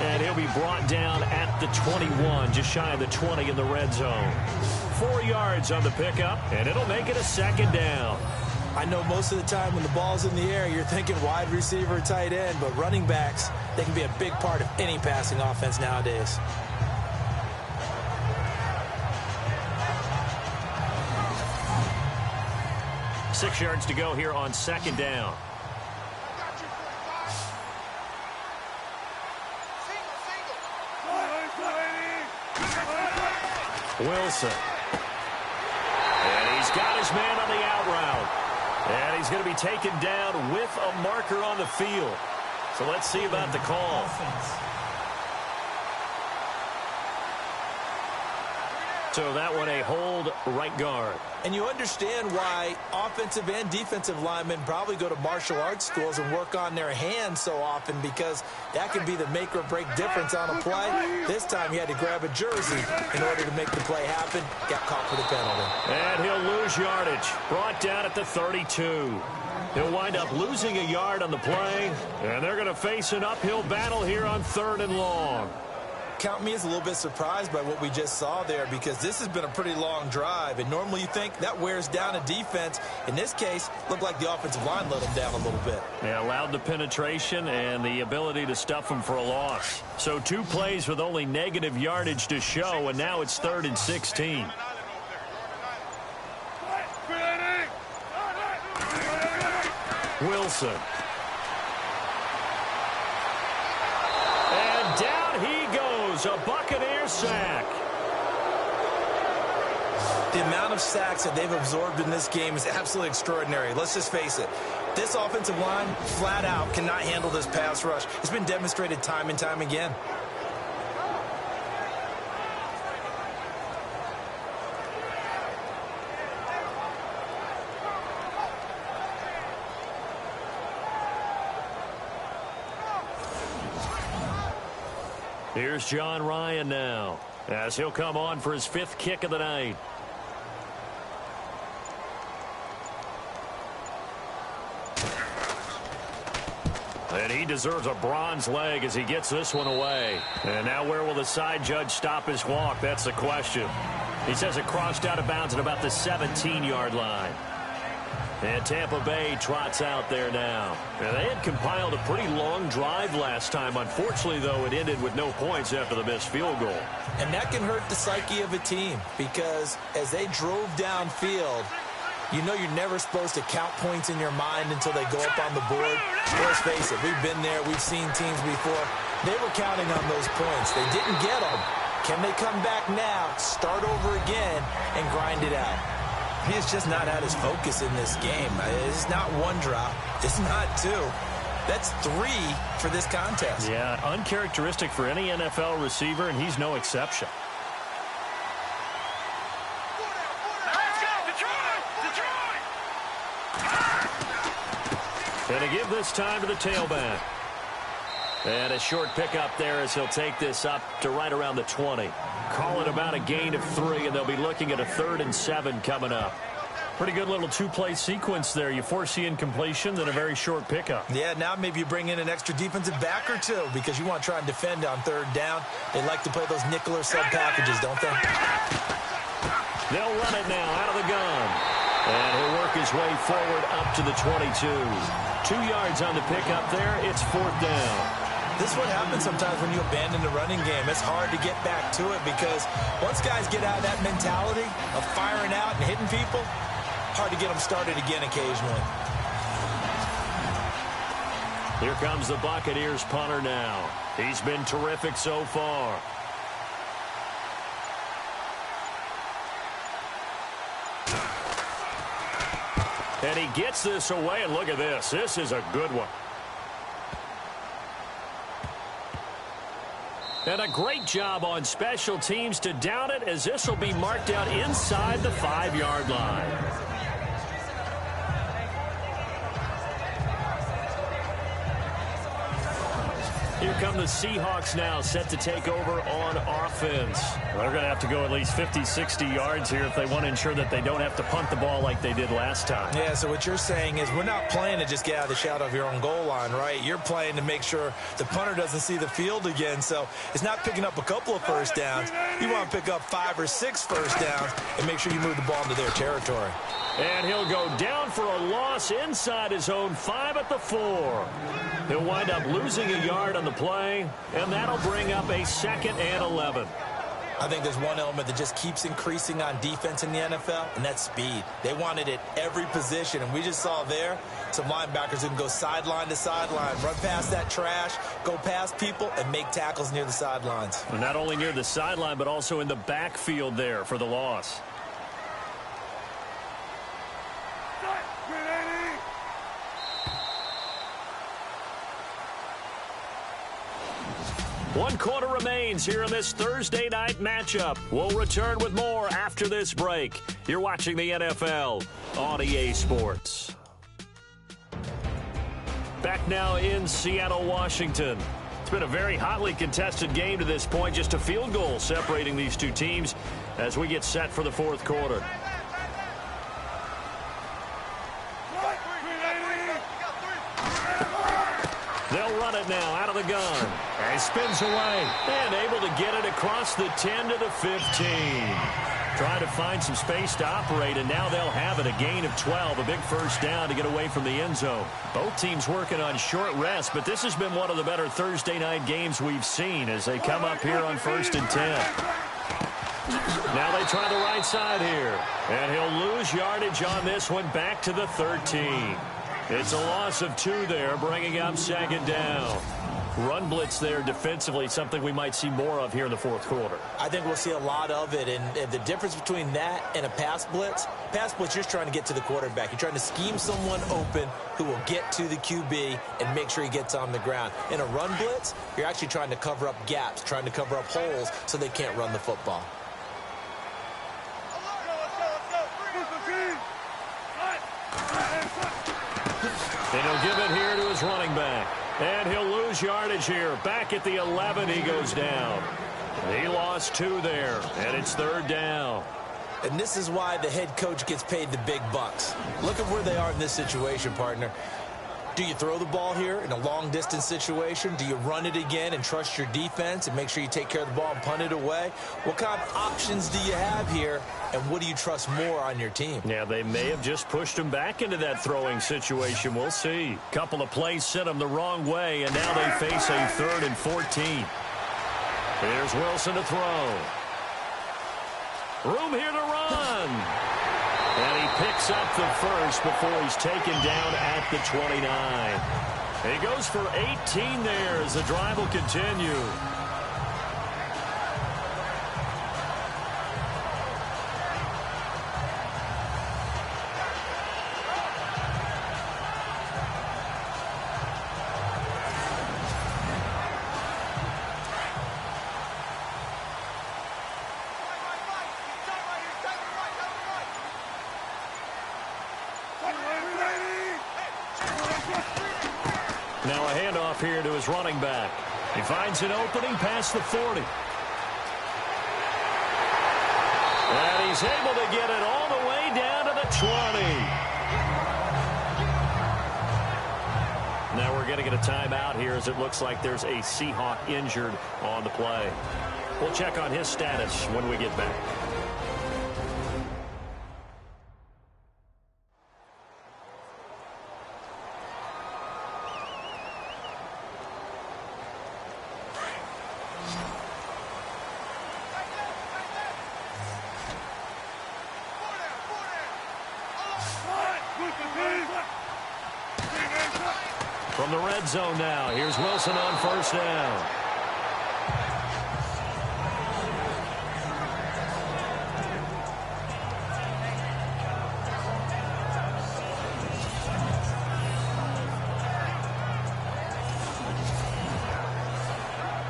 And he'll be brought down at the 21, just shy of the 20 in the red zone. 4 yards on the pickup, and it'll make it a second down.
I know most of the time when the ball's in the air, you're thinking wide receiver, tight end, but running backs, they can be a big part of any passing offense nowadays.
Six yards to go here on second down. Wilson. And he's got his man on the out route. And he's going to be taken down with a marker on the field. So let's see about the call. So that one a hold right guard.
And you understand why offensive and defensive linemen probably go to martial arts schools and work on their hands so often, because that can be the make or break difference on a play. This time he had to grab a jersey in order to make the play happen. Got caught for the penalty.
And he'll lose yardage. Brought down at the 32. He'll wind up losing a yard on the play. And they're going to face an uphill battle here on 3rd and long.
Count me as a little bit surprised by what we just saw there, because this has been a pretty long drive, and normally you think that wears down a defense. In this case, looked like the offensive line let them down a little bit.
Yeah, allowed the penetration and the ability to stuff them for a loss. So 2 plays with only negative yardage to show, and now it's 3rd and 16. Wilson. And down he goes. A Buccaneer sack.
The amount of sacks that they've absorbed in this game is absolutely extraordinary. Let's just face it. This offensive line, flat out, cannot handle this pass rush. It's been demonstrated time and time again.
Here's John Ryan now, as he'll come on for his 5th kick of the night. And he deserves a bronze leg as he gets this one away. And now where will the side judge stop his walk? That's the question. He says it crossed out of bounds at about the 17-yard line. And Tampa Bay trots out there now. And they had compiled a pretty long drive last time. Unfortunately, though, it ended with no points after the missed field goal.
And that can hurt the psyche of a team, because as they drove downfield, you know you're never supposed to count points in your mind until they go up on the board. Let's face it, we've been there. We've seen teams before. They were counting on those points. They didn't get them. Can they come back now, start over again, and grind it out? He's just not had his focus in this game. It's not 1 drop. It's not 2. That's 3 for this contest.
Yeah, uncharacteristic for any NFL receiver, and he's no exception. And to give this time to the tailback. And a short pickup there as he'll take this up to right around the 20. call it about a gain of 3, and they'll be looking at a 3rd and 7 coming up. Pretty good little two-play sequence there. You force the incompletion, then a very short pickup.
Yeah, now maybe you bring in an extra defensive back or two because you want to try and defend on 3rd down. They like to play those nickel or sub packages, don't they?
They'll run it now out of the gun. And he'll work his way forward up to the 22. 2 yards on the pickup there. It's 4th down.
This is what happens sometimes when you abandon the running game. It's hard to get back to it because once guys get out of that mentality of firing out and hitting people, hard to get them started again occasionally.
Here comes the Buccaneers punter now. He's been terrific so far. And he gets this away, and look at this. This is a good one. And a great job on special teams to down it, as this will be marked out inside the 5-yard line. Here come the Seahawks now, set to take over on offense. They're going to have to go at least 50, 60 yards here if they want to ensure that they don't have to punt the ball like they did last time.
Yeah, so what you're saying is we're not playing to just get out of the shadow of your own goal line, right? You're playing to make sure the punter doesn't see the field again. So it's not picking up a couple of first downs. You want to pick up 5 or 6 first downs and make sure you move the ball into their territory.
And he'll go down for a loss inside his own 5 at the 4. He'll wind up losing a yard on the play, and that'll bring up a 2nd and 11.
I think there's one element that just keeps increasing on defense in the NFL, and that's speed. They want it at every position, and we just saw there some linebackers who can go sideline to sideline, run past that trash, go past people, and make tackles near the sidelines.
And not only near the sideline, but also in the backfield there for the loss. One quarter remains here in this Thursday night matchup. We'll return with more after this break. You're watching the NFL on EA Sports. Back now in Seattle, Washington. It's been a very hotly contested game to this point. Just a field goal separating these two teams as we get set for the 4th quarter. They'll run it now out of the gun. And he spins away and able to get it across the 10 to the 15. Trying to find some space to operate, and now they'll have it. A gain of 12, a big first down to get away from the end zone. Both teams working on short rest, but this has been one of the better Thursday night games we've seen as they come up here on 1st and 10. Now they try the right side here, and he'll lose yardage on this one back to the 13. It's a loss of 2 there, bringing up 2nd down. Run blitz there defensively, something we might see more of here in the 4th quarter.
I think we'll see a lot of it, and the difference between that and a pass blitz, you're just trying to get to the quarterback. You're trying to scheme someone open who will get to the QB and make sure he gets on the ground. In a run blitz, you're actually trying to cover up gaps, trying to cover up holes so they can't run the football.
And he'll give it here to his running back. And he'll lose yardage here. Back at the 11, he goes down. He lost 2 there, and it's 3rd down.
And this is why the head coach gets paid the big bucks. Look at where they are in this situation, partner. Do you throw the ball here in a long-distance situation? Do you run it again and trust your defense and make sure you take care of the ball and punt it away? What kind of options do you have here, and what do you trust more on your team?
Yeah, they may have just pushed him back into that throwing situation. We'll see. Couple of plays sent him the wrong way, and now they face a 3rd and 14. Here's Wilson to throw. Room here to run. And he picks up the first before he's taken down at the 29. He goes for 18 there as the drive will continue. Now a handoff here to his running back. He finds an opening past the 40. he's able to get it all the way down to the 20. Now we're going to get a timeout here as it looks like there's a Seahawk injured on the play. We'll check on his status when we get back. From the red zone now, here's Wilson on first down.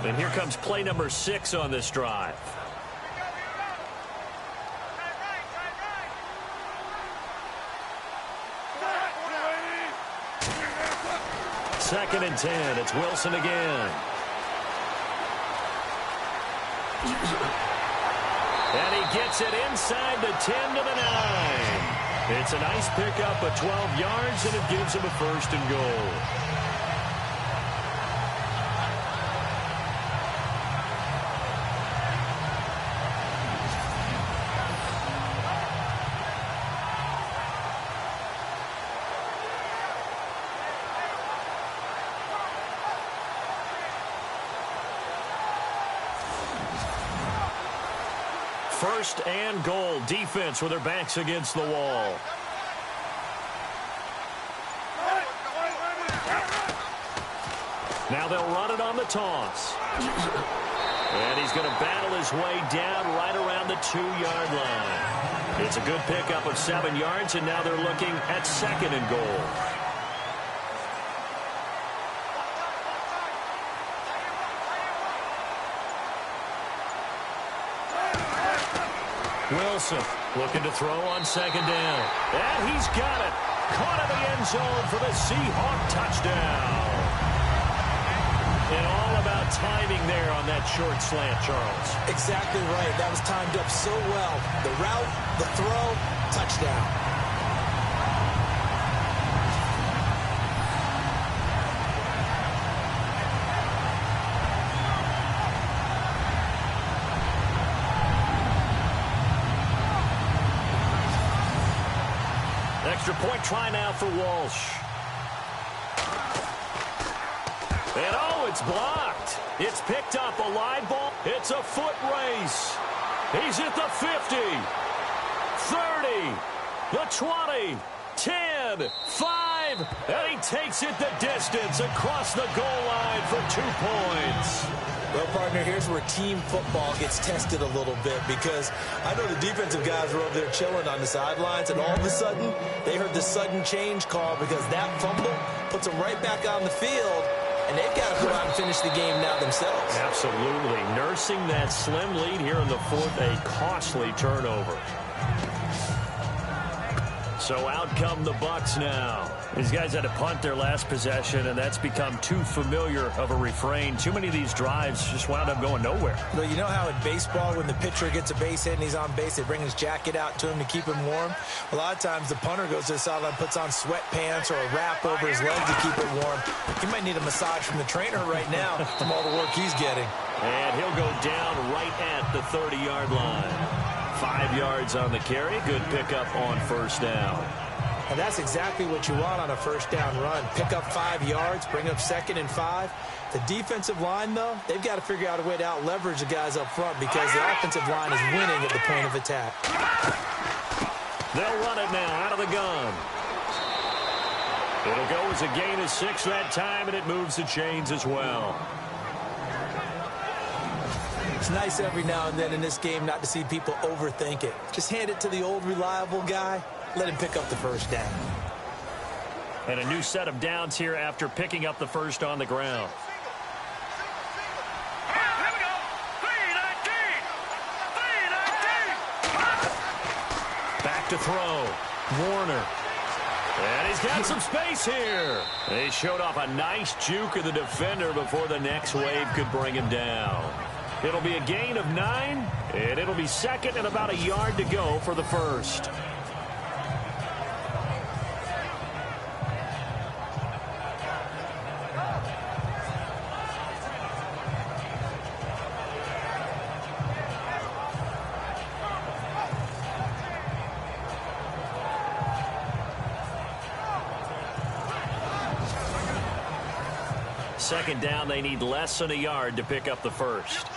And here comes play number 6 on this drive. Second and 10. It's Wilson again. And he gets it inside the 10 to the 9. It's a nice pickup of 12 yards, and it gives him a first and goal. First and goal. Defense with their backs against the wall. Now they'll run it on the toss. And he's going to battle his way down right around the 2-yard line. It's a good pickup of 7 yards, and now they're looking at second and goal. Wilson looking to throw on second down. And he's got it. Caught in the end zone for the Seahawk touchdown. And all about timing there on that short slant, Charles.
Exactly right. That was timed up so well. The route, the throw, touchdown.
Extra point try now for Walsh. And oh, it's blocked. It's picked up a live ball. It's a foot race. He's at the 50, 30, the 20, 10, 5, and he takes it the distance across the goal line for 2 points.
Well, partner, here's where team football gets tested a little bit, because I know the defensive guys were over there chilling on the sidelines, and all of a sudden they heard the sudden change call because that fumble puts them right back on the field, and they've got to go out and finish the game now themselves.
Absolutely. Nursing that slim lead here in the fourth, a costly turnover. So out come the Bucs now. These guys had to punt their last possession, and that's become too familiar of a refrain. Too many of these drives just wound up going nowhere.
Well, you know how in baseball, when the pitcher gets a base hit and he's on base, they bring his jacket out to him to keep him warm? A lot of times the punter goes to the sideline, puts on sweatpants or a wrap over his leg to keep it warm. He might need a massage from the trainer right now from all the work he's getting.
And he'll go down right at the 30-yard line. 5 yards on the carry. Good pickup on first down.
And that's exactly what you want on a first down run. Pick up 5 yards, bring up 2nd and 5. The defensive line, though, they've got to figure out a way to out-leverage the guys up front because the offensive line is winning at the point of attack.
They'll run it now out of the gun. It'll go as a gain of 6 that time, and it moves the chains as well.
It's nice every now and then in this game not to see people overthink it. Just hand it to the old reliable guy. Let him pick up the first down.
And a new set of downs here after picking up the first on the ground.
Here we go. 3-19.
Back to throw. Warner. And he's got some space here. They showed off a nice juke of the defender before the next wave could bring him down. It'll be a gain of 9, and it'll be second and about a yard to go for the first. Second down, they need less than a yard to pick up the first.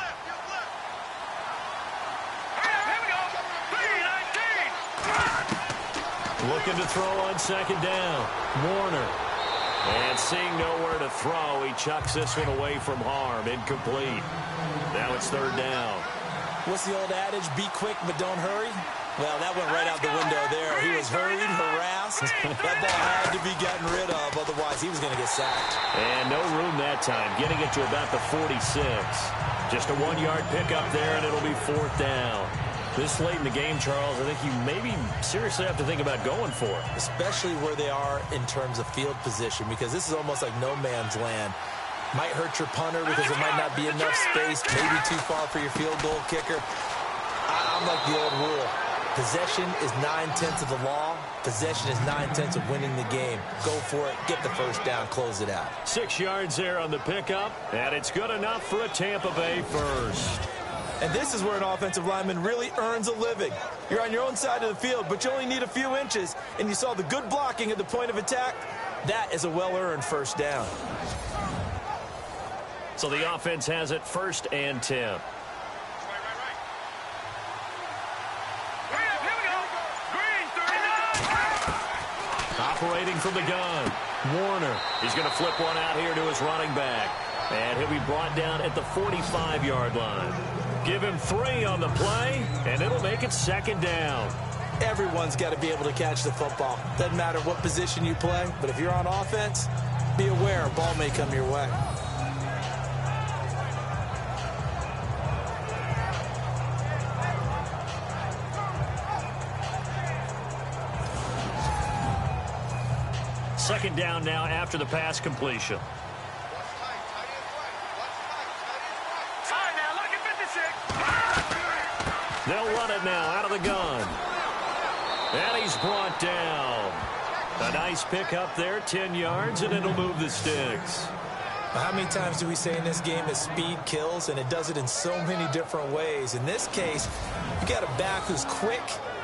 Looking to throw on second down. Warner. And seeing nowhere to throw, he chucks this one away from harm. Incomplete. Now it's third down.
What's the old adage? Be quick, but don't hurry. Well, that went right out the window there. He was hurried, harassed. That ball had to be gotten rid of, otherwise he was going to get sacked.
And no room that time, getting it to about the 46. Just a 1-yard pickup there, and it'll be fourth down. This late in the game, Charles, I think you maybe seriously have to think about going for it.
Especially where they are in terms of field position, because this is almost like no man's land. Might hurt your punter because there might not be enough space, maybe too far for your field goal kicker. I'm like the old rule. Possession is 9/10 of the law. Possession is 9/10 of winning the game. Go for it. Get the first down. Close it out.
6 yards there on the pickup, and it's good enough for a Tampa Bay first.
And this is where an offensive lineman really earns a living. You're on your own side of the field, but you only need a few inches, and you saw the good blocking at the point of attack. That is a well-earned first down.
So the offense has it first and 10. Operating from the gun, Warner. He's going to flip one out here to his running back. And he'll be brought down at the 45-yard line. Give him 3 on the play, and it'll make it second down.
Everyone's got to be able to catch the football. Doesn't matter what position you play, but if you're on offense, be aware a ball may come your way.
Second down now after the pass completion. They'll run it now out of the gun. And he's brought down. A nice pickup there, 10 yards, and it'll move the sticks.
How many times do we say in this game that speed kills, and it does it in so many different ways? In this case, you got a back who's quick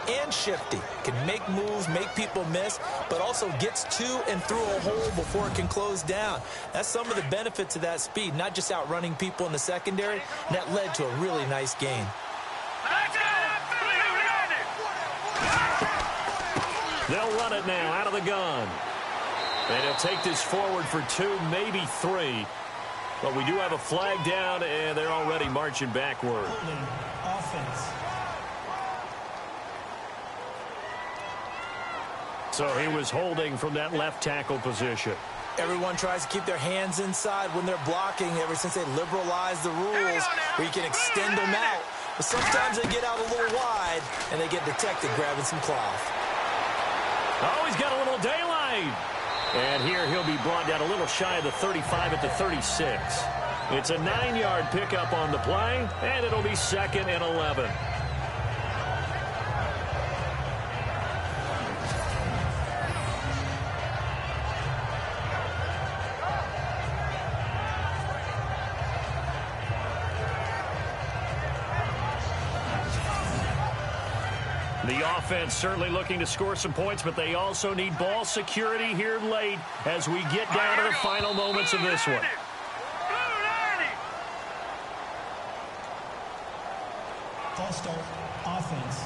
and shifty, can make moves, make people miss, but also gets to and through a hole before it can close down. That's some of the benefits of that speed, not just outrunning people in the secondary, and that led to a really nice gain.
They'll run it now out of the gun. And he'll take this forward for 2, maybe 3. But we do have a flag down, and they're already marching backward.
Offense.
So he was holding from that left tackle position.
Everyone tries to keep their hands inside when they're blocking ever since they liberalized the rules where you can extend them out. But sometimes they get out a little wide, and they get detected grabbing some cloth.
Oh, he's got a little daylight. And here he'll be brought down a little shy of the 35 at the 36. It's a 9-yard pickup on the play, and it'll be second and 11. The offense certainly looking to score some points, but they also need ball security here late as we get down to the final moments of this one.
False start. Offense.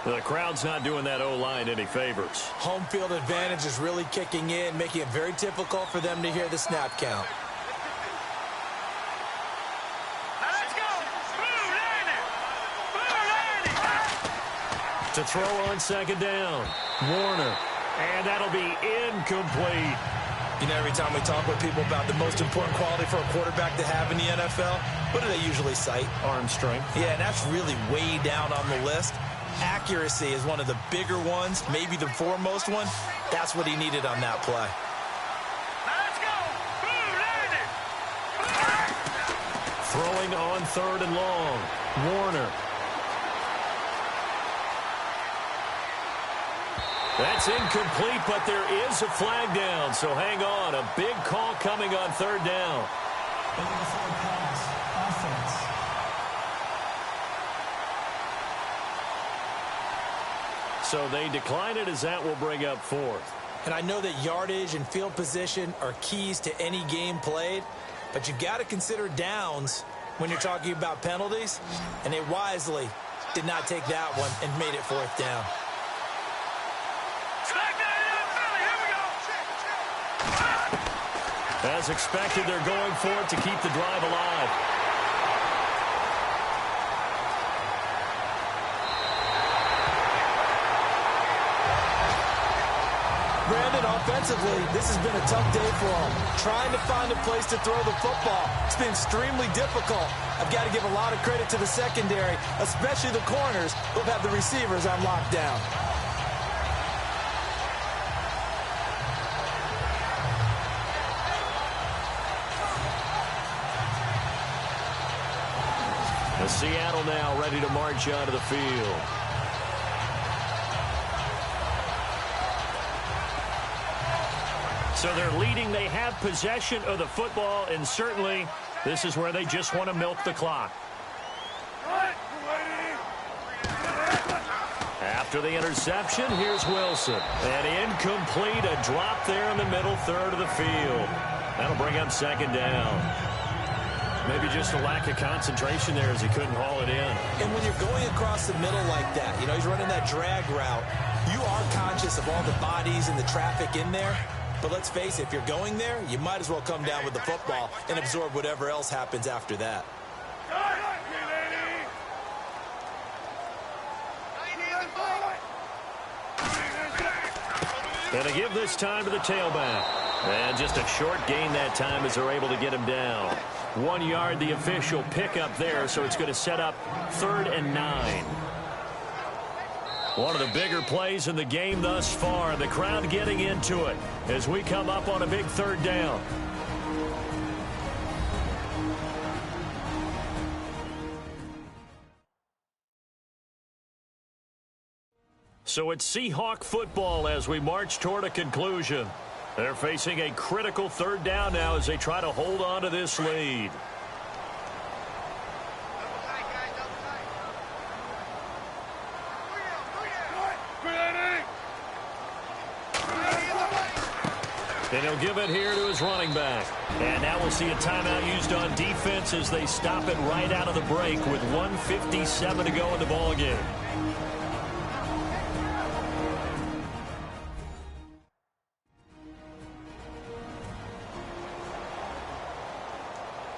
The crowd's not doing that O-line any favors.
Home field advantage is really kicking in, making it very difficult for them to hear the snap count.
To throw on second down, Warner, and that'll be incomplete.
You know, every time we talk with people about the most important quality for a quarterback to have in the NFL, what do they usually cite?
Arm strength.
Yeah, and that's really way down on the list. Accuracy is one of the bigger ones, maybe the foremost one. That's what he needed on that play.
Throwing on 3rd and long. Warner. That's incomplete, but there is a flag down, so hang on. A big call coming on 3rd down.
Pass. Offense.
So they decline it, as that will bring up 4th.
And I know that yardage and field position are keys to any game played, but you've got to consider downs when you're talking about penalties, and they wisely did not take that one and made it 4th down.
As expected, they're going for it to keep the drive alive.
Brandon, offensively, this has been a tough day for them. Trying to find a place to throw the football. It's been extremely difficult. I've got to give a lot of credit to the secondary, especially the corners who have the receivers on lockdown.
Seattle now ready to march onto the field. So they're leading. They have possession of the football, and certainly this is where they just want to milk the clock. After the interception, here's Wilson. And incomplete, a drop there in the middle third of the field. That'll bring up 2nd down. Maybe just a lack of concentration there as he couldn't haul it in.
And when you're going across the middle like that, you know, he's running that drag route, you are conscious of all the bodies and the traffic in there. But let's face it, if you're going there, you might as well come down with the football and absorb whatever else happens after that.
And to give this time to the tailback. And just a short gain that time as they're able to get him down. 1 yard, the official pickup there, so it's going to set up 3rd and 9. One of the bigger plays in the game thus far. The crowd getting into it as we come up on a big 3rd down. So it's Seahawk football as we march toward a conclusion. They're facing a critical 3rd down now as they try to hold on to this lead. And he'll give it here to his running back. And now we'll see a timeout used on defense as they stop it right out of the break with 1:57 to go in the ballgame.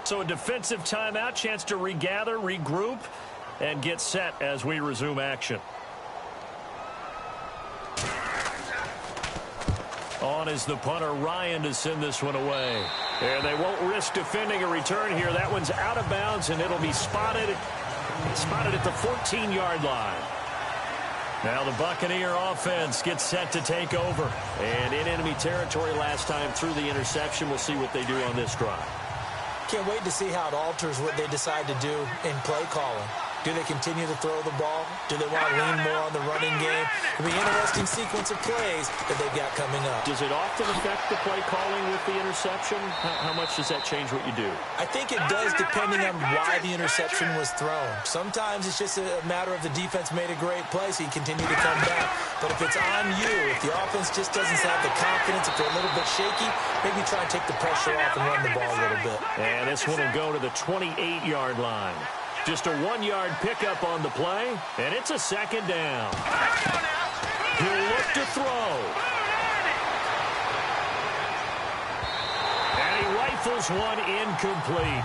So a defensive timeout, chance to regather, regroup, and get set as we resume action. On is the punter, Ryan, to send this one away. And they won't risk defending a return here. That one's out of bounds, and it'll be spotted at the 14-yard line. Now the Buccaneer offense gets set to take over. And in enemy territory last time through the interception. We'll see what they do on this drive.
Can't wait to see how it alters what they decide to do in play calling. Do they continue to throw the ball? Do they want to lean more on the running game? It'll be an interesting sequence of plays that they've got coming up.
Does it often affect the play calling with the interception? How much does that change what you do?
I think it does depending on why the interception was thrown. Sometimes it's just a matter of the defense made a great play, so you continue to come back. But if it's on you, if the offense just doesn't have the confidence, if they're a little bit shaky, maybe try and take the pressure off and run the ball a little bit.
And this one will go to the 28-yard line. Just a 1-yard pickup on the play, and it's a 2nd down. He'll look to throw. And he rifles one incomplete.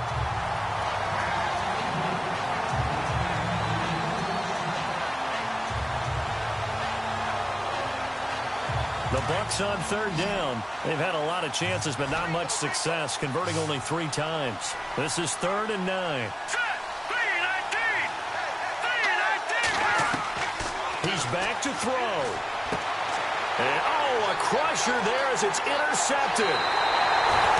The Bucs on 3rd down. They've had a lot of chances, but not much success, converting only 3 times. This is 3rd and 9. He's back to throw. And, a crusher there as it's intercepted.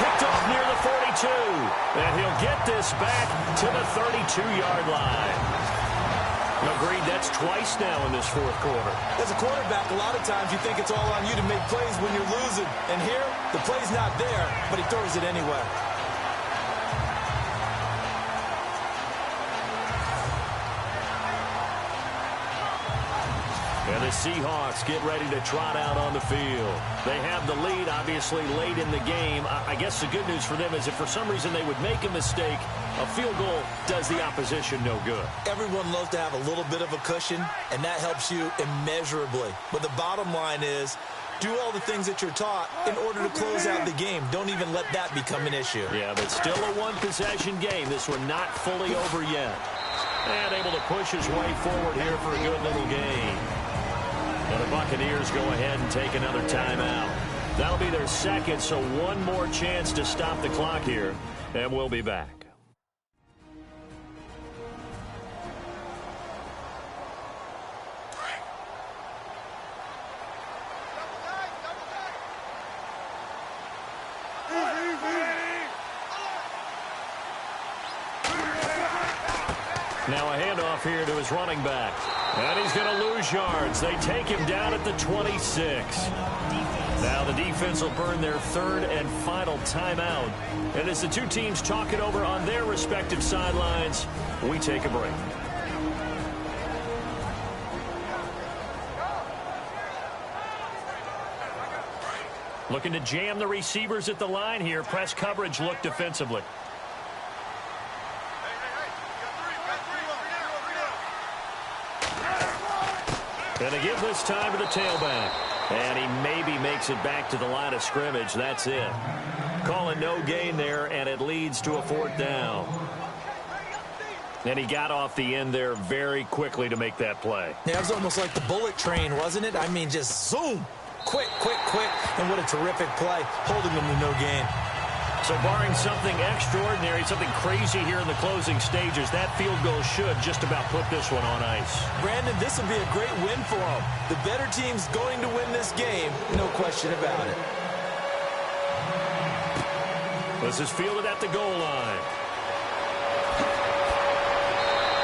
Picked off near the 42. And he'll get this back to the 32-yard line. Agreed, that's twice now in this fourth quarter.
As a quarterback, a lot of times you think it's all on you to make plays when you're losing. And here, the play's not there, but he throws it anyway.
And the Seahawks get ready to trot out on the field. They have the lead, obviously, late in the game. I guess the good news for them is if for some reason they would make a mistake, a field goal does the opposition no good.
Everyone loves to have a little bit of a cushion, and that helps you immeasurably. But the bottom line is, do all the things that you're taught in order to close out the game. Don't even let that become an issue.
Yeah, but still a one-possession game. This one not fully over yet. And able to push his way forward here for a good little game. And the Buccaneers go ahead and take another timeout. That'll be their second, so one more chance to stop the clock here, and we'll be back. Now a handoff here to his running back. And he's going to lose yards. They take him down at the 26. Now the defense will burn their third and final timeout. And as the two teams talk it over on their respective sidelines, we take a break. Looking to jam the receivers at the line here. Press coverage look defensively. And they give this time to the tailback. And he maybe makes it back to the line of scrimmage. That's it. Calling no gain there, and it leads to a fourth down. And he got off the end there very quickly to make that play.
Yeah, it was almost like the bullet train, wasn't it? I mean, just zoom. Quick, quick, quick. And what a terrific play, holding them to no gain.
So barring something extraordinary, something crazy here in the closing stages, that field goal should just about put this one on ice.
Brandon, this will be a great win for them. The better team's going to win this game, no question about it.
This is fielded at the goal line.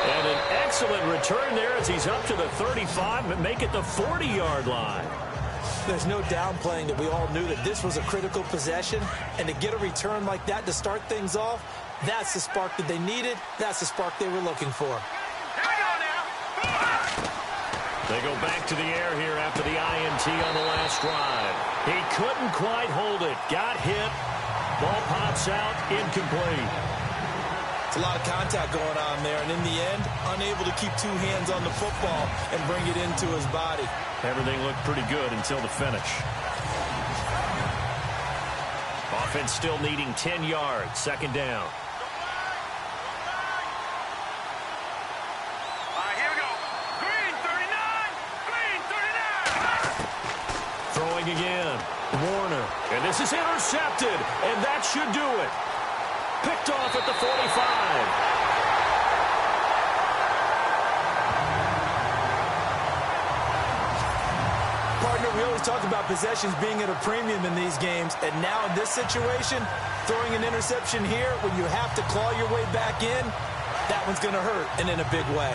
And an excellent return there as he's up to the 35, but make it the 40-yard line.
There's no downplaying that we all knew that this was a critical possession, and to get a return like that to start things off, that's the spark that they needed. That's the spark they were looking for.
Here we go now.
They go back to the air here after the INT on the last drive. He couldn't quite hold it. Got hit. Ball pops out. Incomplete.
It's a lot of contact going on there, and in the end, unable to keep two hands on the football and bring it into his body.
Everything looked pretty good until the finish. Offense still needing 10 yards. Second down.
Here we go. Green 39. Green 39.
Throwing again. Warner. And this is intercepted. And that should do it. Picked off at the 45.
We always talk about possessions being at a premium in these games, and now in this situation, throwing an interception here when you have to claw your way back in, that one's going to hurt, and in a big way.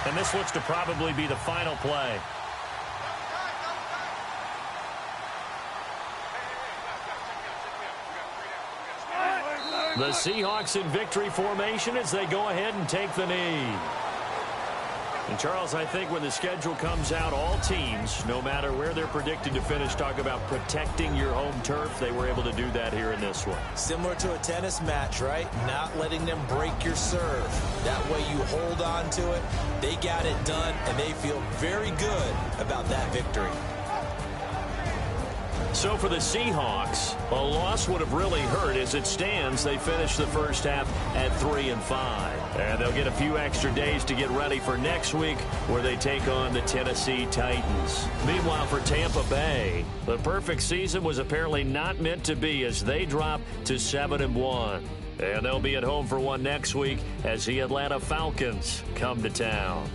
And this looks to probably be the final play. The Seahawks in victory formation as they go ahead and take the knee. And, Charles, I think when the schedule comes out, all teams, no matter where they're predicted to finish, talk about protecting your home turf. They were able to do that here in this one.
Similar to a tennis match, right? Not letting them break your serve. That way you hold on to it. They got it done, and they feel very good about that victory.
So for the Seahawks, a loss would have really hurt. As it stands, they finished the first half at 3-5. And they'll get a few extra days to get ready for next week where they take on the Tennessee Titans. Meanwhile, for Tampa Bay, the perfect season was apparently not meant to be as they drop to 7-1. And they'll be at home for one next week as the Atlanta Falcons come to town.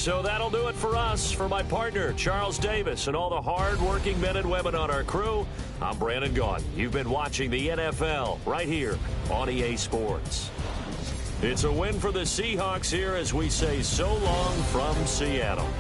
So that'll do it for us. For my partner, Charles Davis, and all the hard-working men and women on our crew, I'm Brandon Gaudin. You've been watching the NFL right here on EA Sports. It's a win for the Seahawks here as we say so long from Seattle.